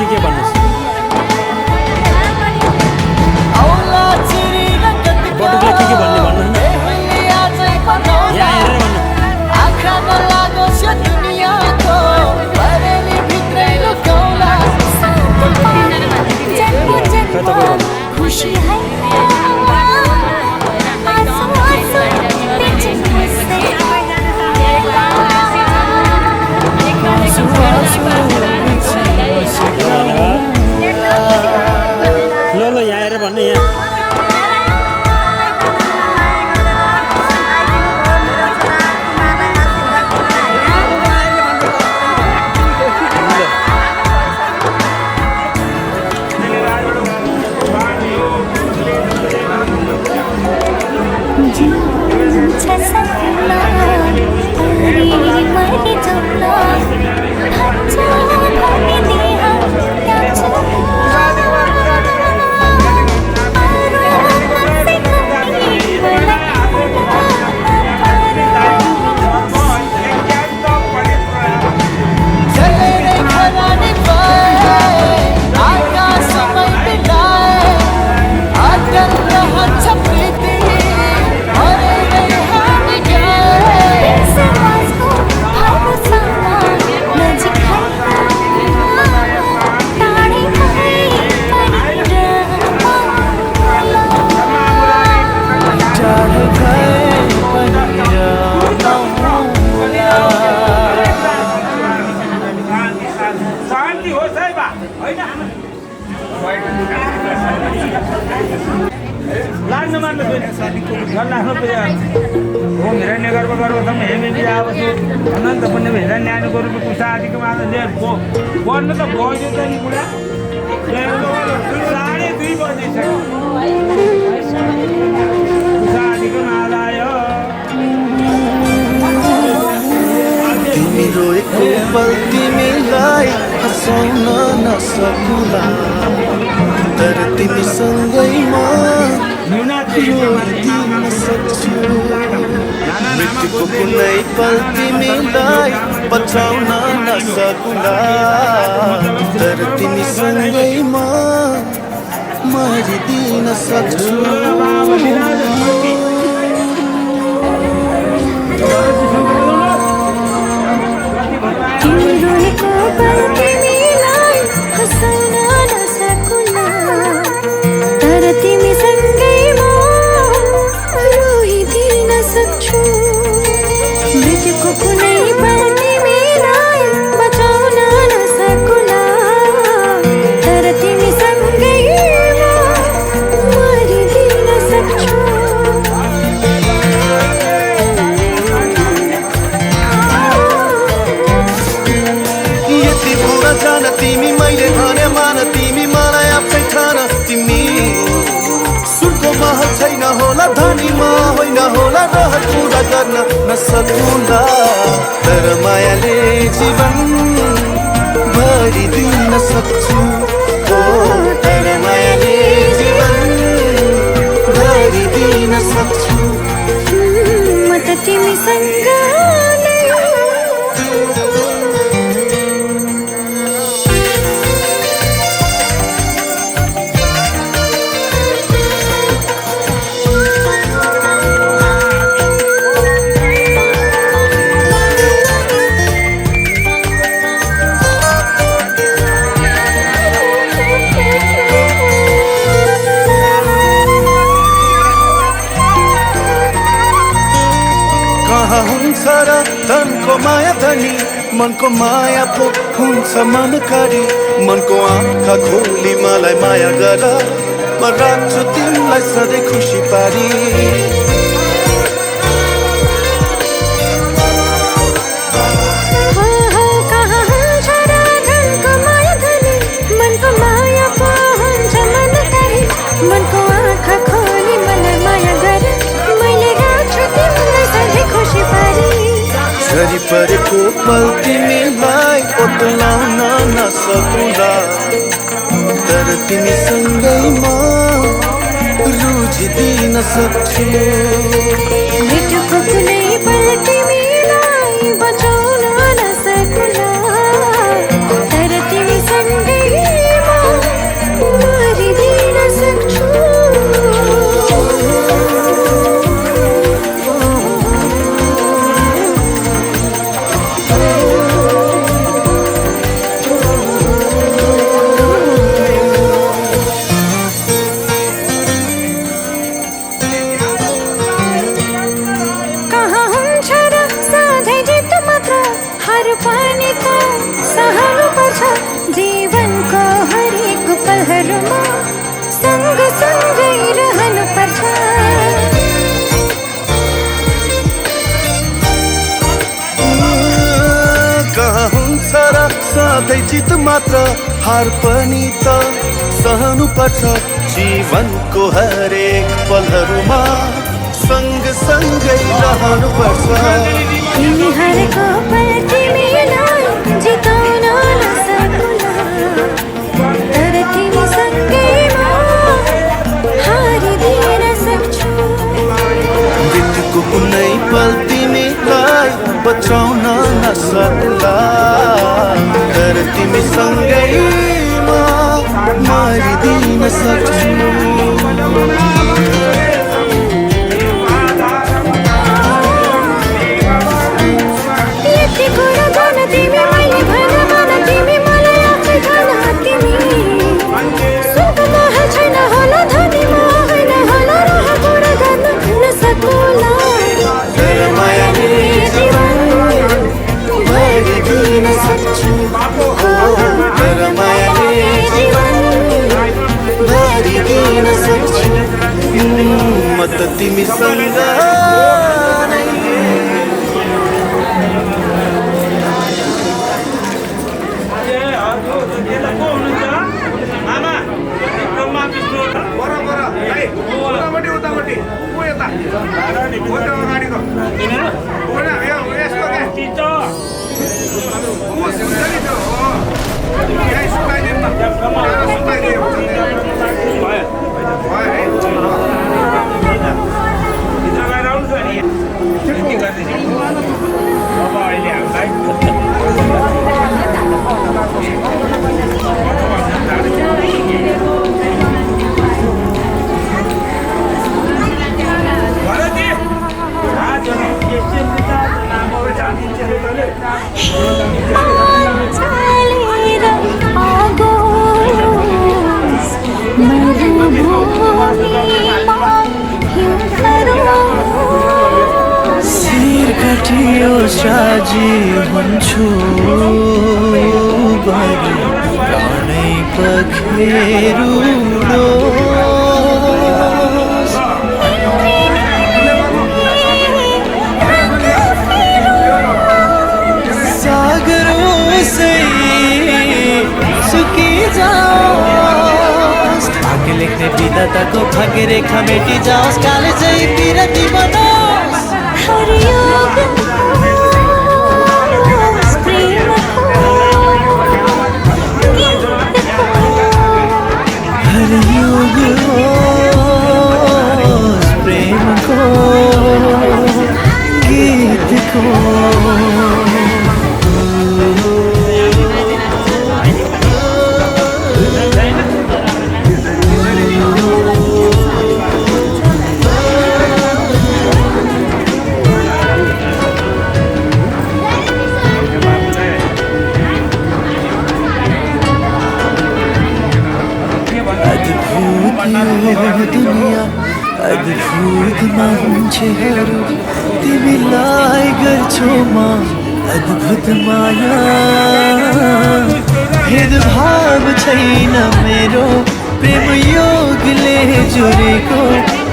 के भन्नुहोस् बटुकलाई के भन्ने भन्नु न यहाँ हेरेर भन्नु खुशी है धन्यवाद लाग्नु मान्नु लाग्नु ओम हिरण्य गर्भम हेमे विरावसु अनन्त पुण्य हिरण्यानि गरुको कुसादिको मानले बन्नु त गयो त नि बुढा 2:30 बजिसक्यो कुसादिको मालायो तिमी रोएको पल तिमीलाई हँसाउन नसकुला तर तिमीसँगै म रोइदिन सक्छु मृत्युको कुनै पल तिमीलाई बचाउन नसकुला तर तिमीसँगै म मरिदिन सक्छु रोएको पल तिमीलाई हँसाउन नसकुला तर तिमीसँगै म रोइदिन सक्छु मृत्युको कुनै पल तिमीलाई बचाउन नसकुला तर तिमीसँगै म मरिदिन सक्छु जान तिमी मैले भने मान तिमी मलाई आफै ठान तिमी सुनको महल छैन होला धनीमा होइन होला रहर पुरा गर्न नसकुला तर मायाले जीवन भरिदिन सक्छु तर मायाले जीवन भरिदिन सक्छु म त तिमीसँग हुन्छ र धनको माया धनी मनको माया पो हुन्छ मनकारी मनको आँखा खोली मलाई माया गर म राख्छु तिमीलाई सधैँ खुसी पारी कहाँ हुन्छ र धनको माया धनी मनको माया पो हुन्छ मनकारी मनको आँखा खोली मलाई माया गर मैले राख्छु तिमीलाई सधैँ खुसी पारी झरी परेको पल तिमीलाई ओतलाउन नसकुला तर तिमीसँगै म रुझिदिन सक्छु मृत्युको कुनै पल तिमीलाई बचाउन नसकुला तर तिमीसँगै म मरिदिन सक्छु पानी त सहनु पर्छ जीवनको हरेक पलहरूमा सँगसँगै रहनु पर्छ कहाँ हुन्छ र सधैँ जित मात्र हार पनि त सहनु पर्छ जीवनको हरेक पलहरूमा सँगसँगै रहनु पर्छ तिमी हारेको पल तिमीलाई जिताउन नसकुला तर तिमीसँगै म हारिदिन सक्छु मृत्युको कुनै पल तिमीलाई बचाउन नसकुला तर तिमीसँगै म मरिदिन सक्छु यति कुरा गर्न अगाडिको यसको हुन्छ नि त्यो हो यहीँ सुकाइदिनु न सुकाइदियो भयो है अब अहिले हामीलाई साजी हुन्छु बरु प्राणै पखेरुडो सागरों से सुखी जाओस् भाग्य लेख्ने विधाताको भाग्य रेखा मेटी जाओस् काले चाहिँ पिरती बनोस् हरियोग हरियोग प्रेम को गीत को दुनिया अद्भुत मान्छेहरू तिमीलाई गर्छौ म अद्भुत माया भेदभाव छैन मेरो प्रेम योगले जोडेको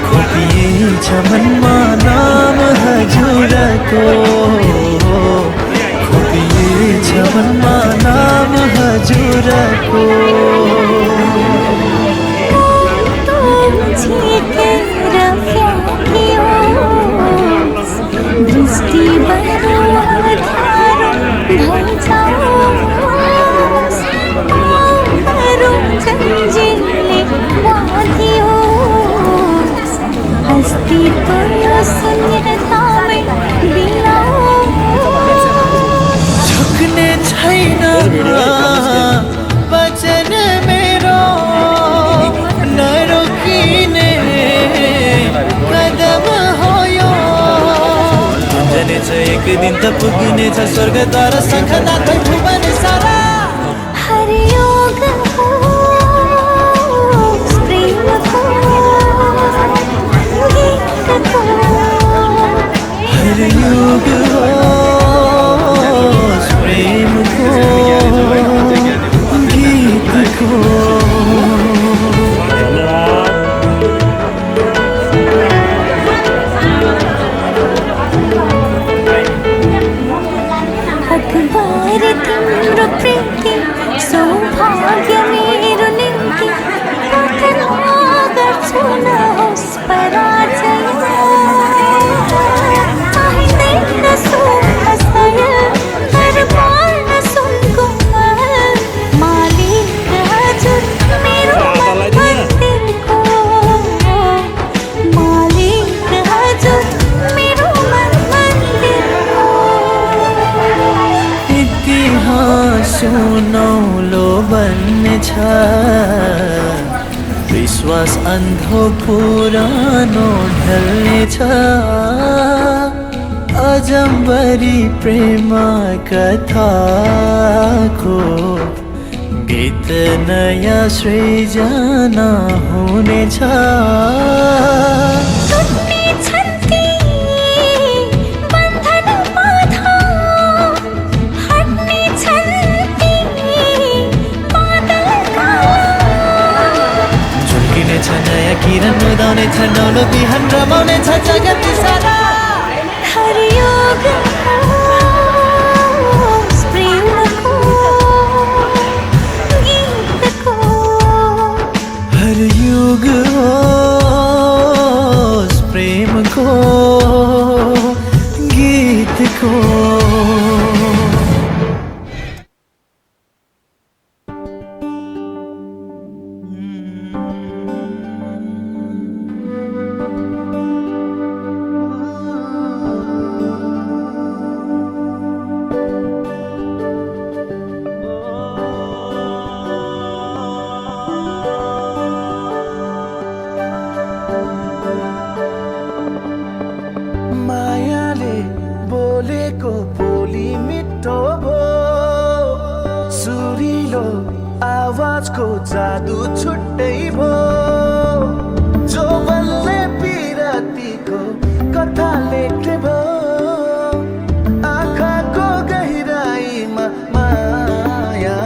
खोपिएछ मनमा नाम हजुरको खोपिएछ मनमा नाम हजुरको दृष्टि झुक्ने छैन वचन मेरो नरोकिने कदम हो यो गुन्जनेछ एक दिन त पुग्नेछ स्वर्गद्वार शङ्खदा खै भुवन सारा हरियोग हरियोग प्रेम को गीत को अखबार तिम्रो प्रीति सौभाग्य मेरो निम्ति प्रार्थना गर्छु नहोस् पराजय सुनौलो बन्ने छ विश्वास अन्धो पुरानो ढल्ने छ अजम्बरी प्रेम कथाको गीत नयाँ सृजना हुनेछ किरण उदाउने छ नौलो बिहान रमाउने छ जगत सारा हरियोग प्रेमको गीतको हरियोग प्रेमको सुरिलो आवाजको जादु छुट्टै भो जो बल्ले पिरातीको कथा लेख्ने भो आँखाको गहिराईमा माया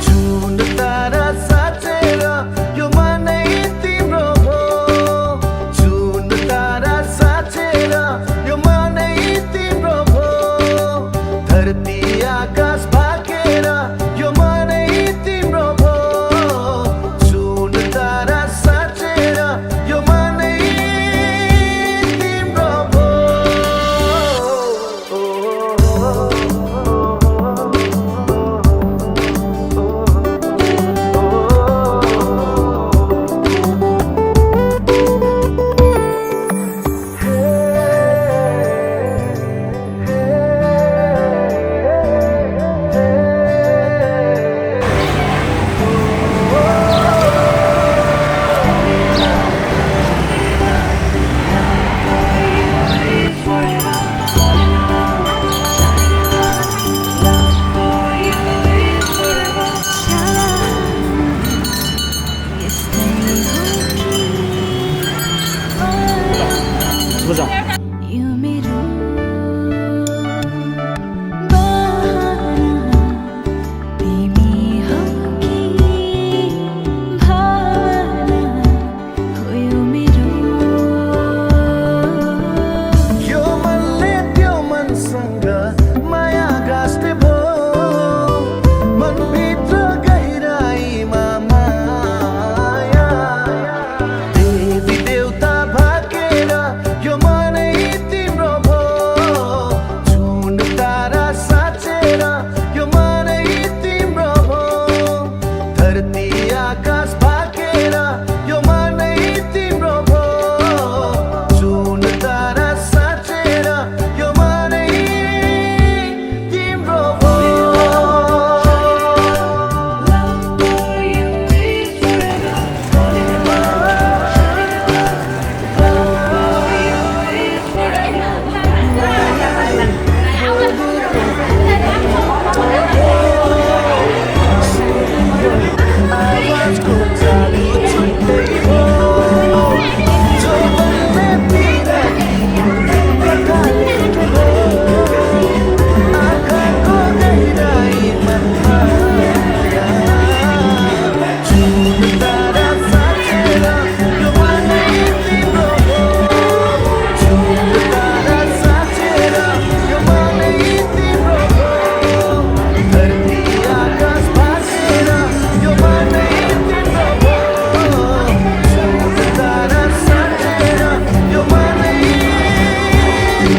जुन तारा साँचेर यो मनै तिम्रो भो जुन तारा साँचेर यो मनै तिम्रो भो धरती आकाश भागेर यो मनै तिम्रो भो जुन तारा साँचेर यो मनै तिम्रो भो बुझ यो मेरो बहाना तिमी हौ कि भावना हो यो मेरो यो मनले त्यो मनसँग माया गाँस्ने भो मनभित्र गहिराईमा माया देवी देवता भागेर यो मनै तिम्रो भो जुन तारा साँचेर यो मनै तिम्रो भो धरती आकाश भागेर यो मनै तिम्रो भो जुन तारा साँचेर यो मनै तिम्रो भो आवाजको जादु छुट्टै भो जो बल्ले पिरातीको कथा लेख्ने भो आँखाको गहिराईमा माया जुन तारा साँचेर यो मनै तिम्रो भो जुन तारा साँचेर यो मनै तिम्रो भो धरती आकाश भागेर यो मनै तिम्रो भो जुन तारा साँचेर यो मनै तिम्रो भो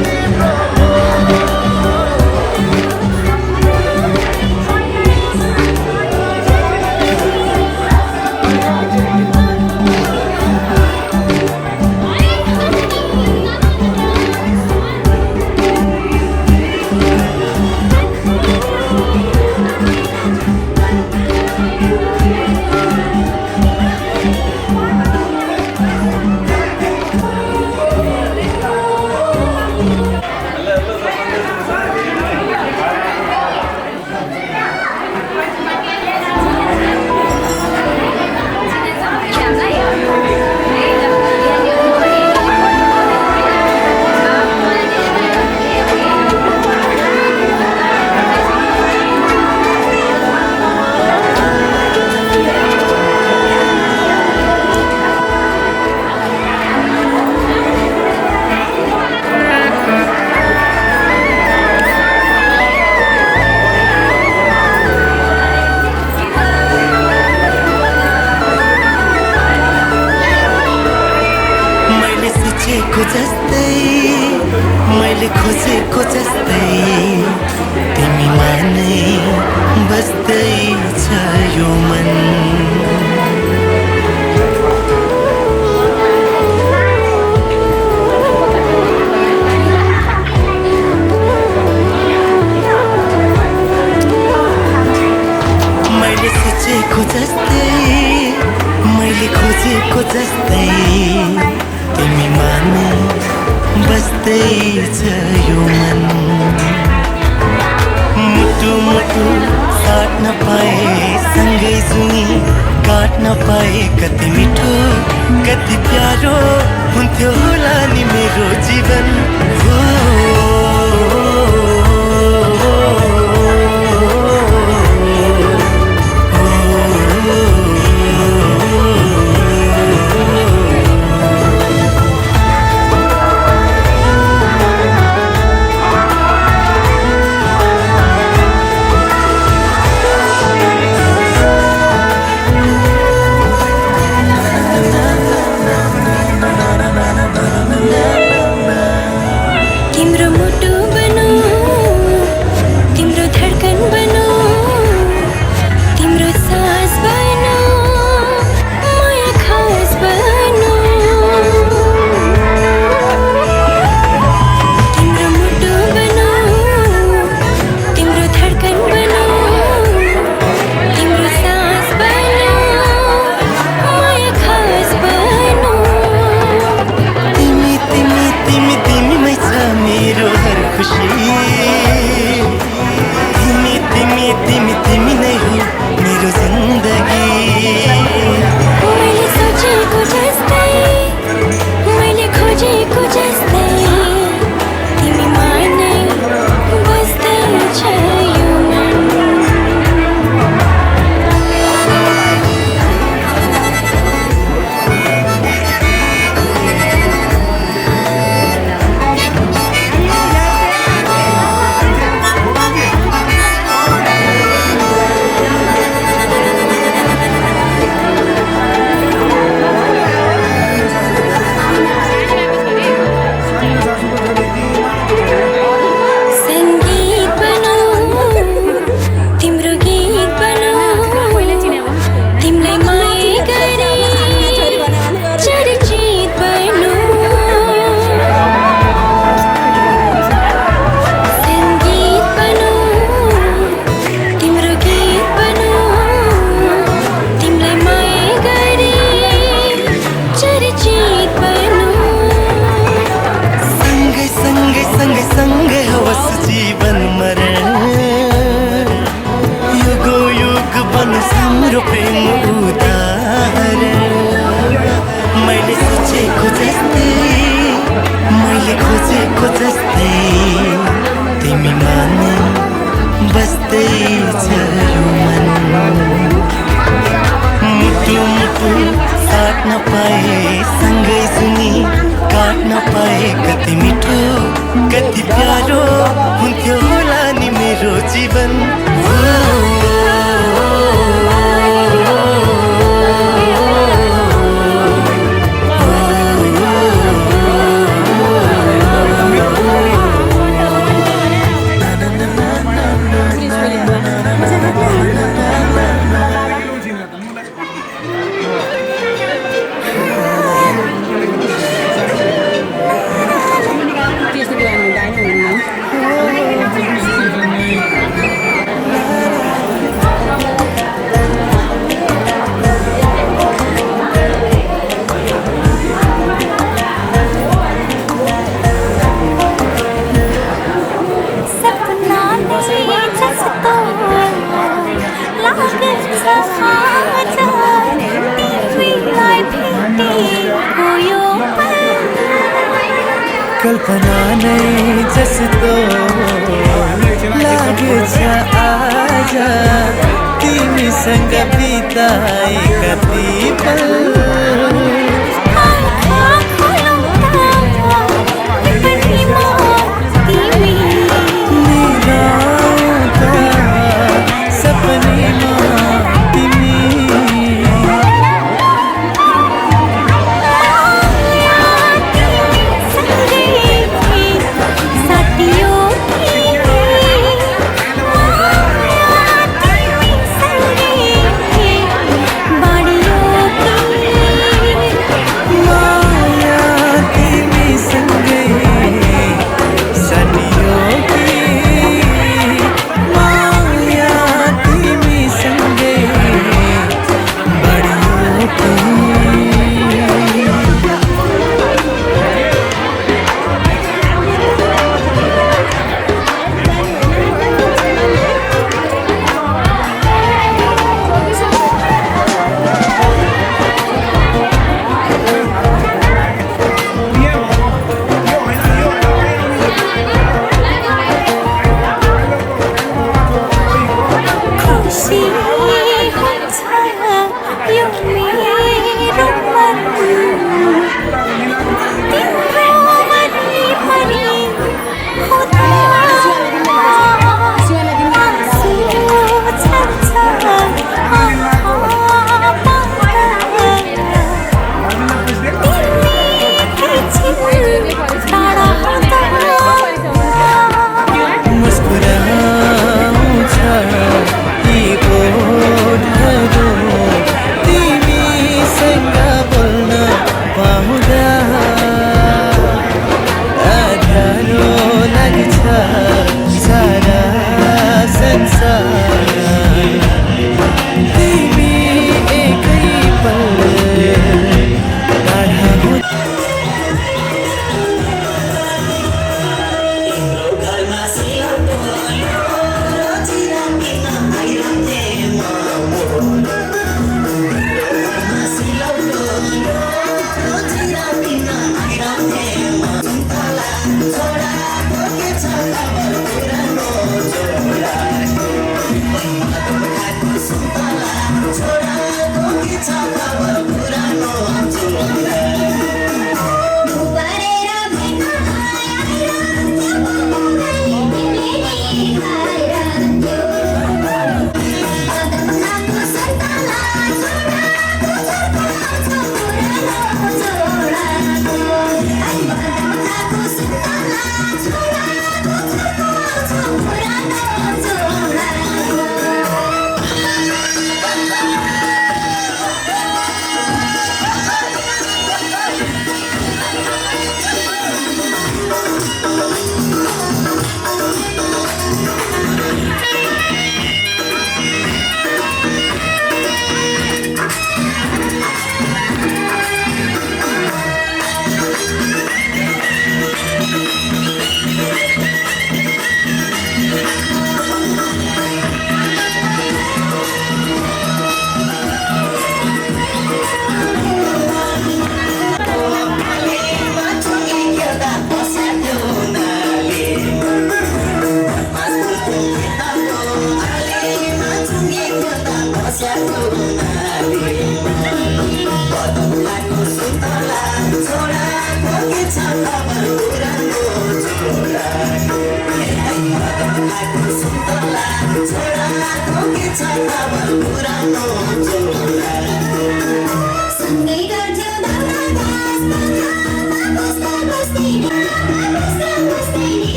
मैले सोचेको जस्तै मैले खोजेको जस्तै तिमीमा नै बस्दैछ यो मन मैले सोचेको जस्तै मैले खोजेको जस्तै तिमीमा नै बस्दैछ यो मन मुटु मुटु काट्न पाए सँगै जुनी काट्न पाए कति मिठो कति प्यारो हुन्थ्यो होला नि मेरो जीवन कल्पना नै जस्तो लागेछ आज तिमीसँग बिताए कति पल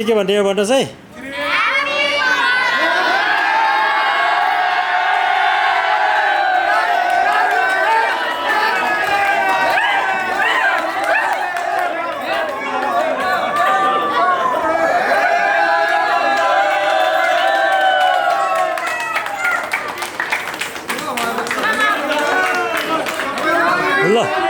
के भन्ने भन्नुहोस् है ल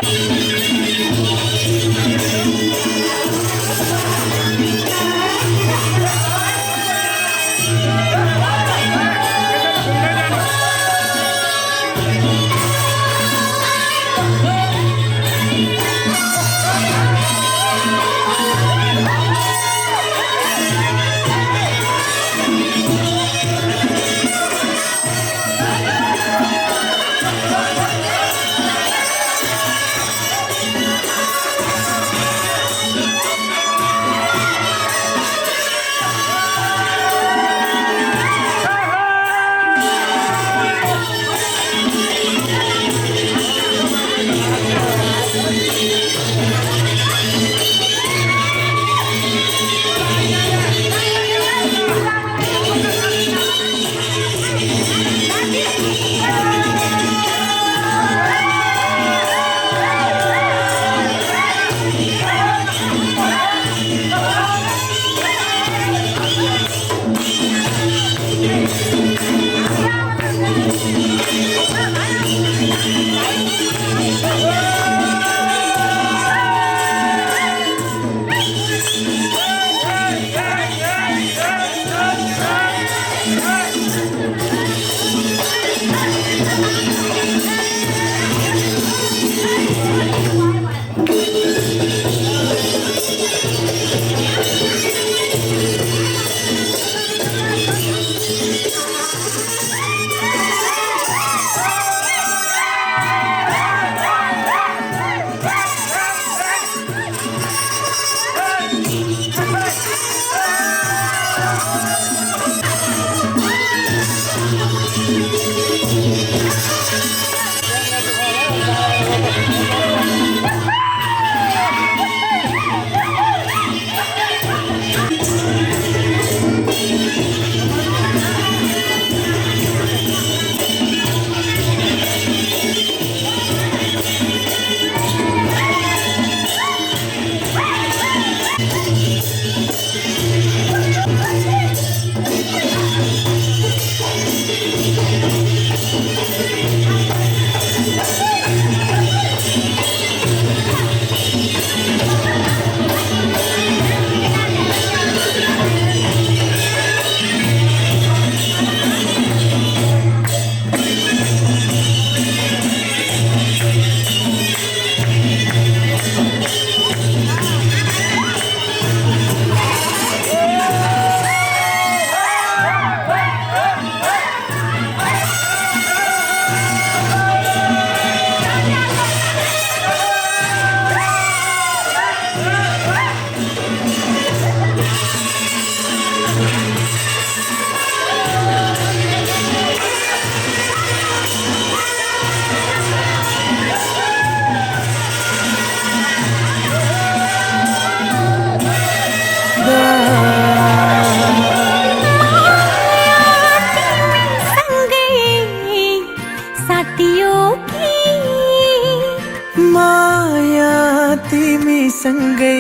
सँगै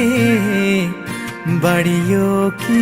बढियो कि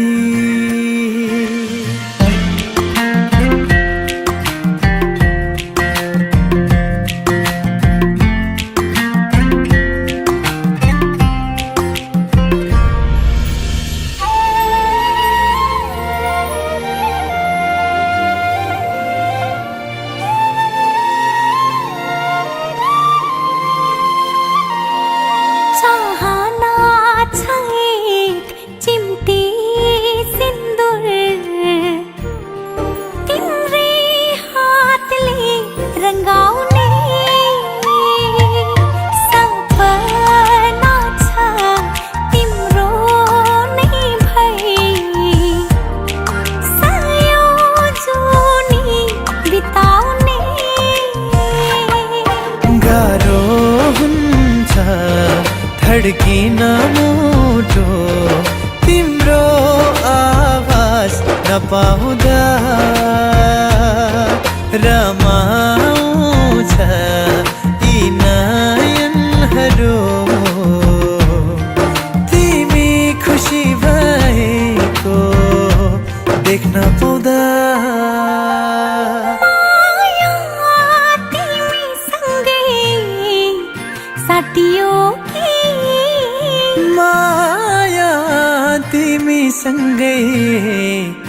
धड्किन मुटो तिम्रो आवाज नपाउँदा रमाउँछ यी नयनहरू तिमी खुसी भएको देख्न पाउँदा माया तिमी सँगै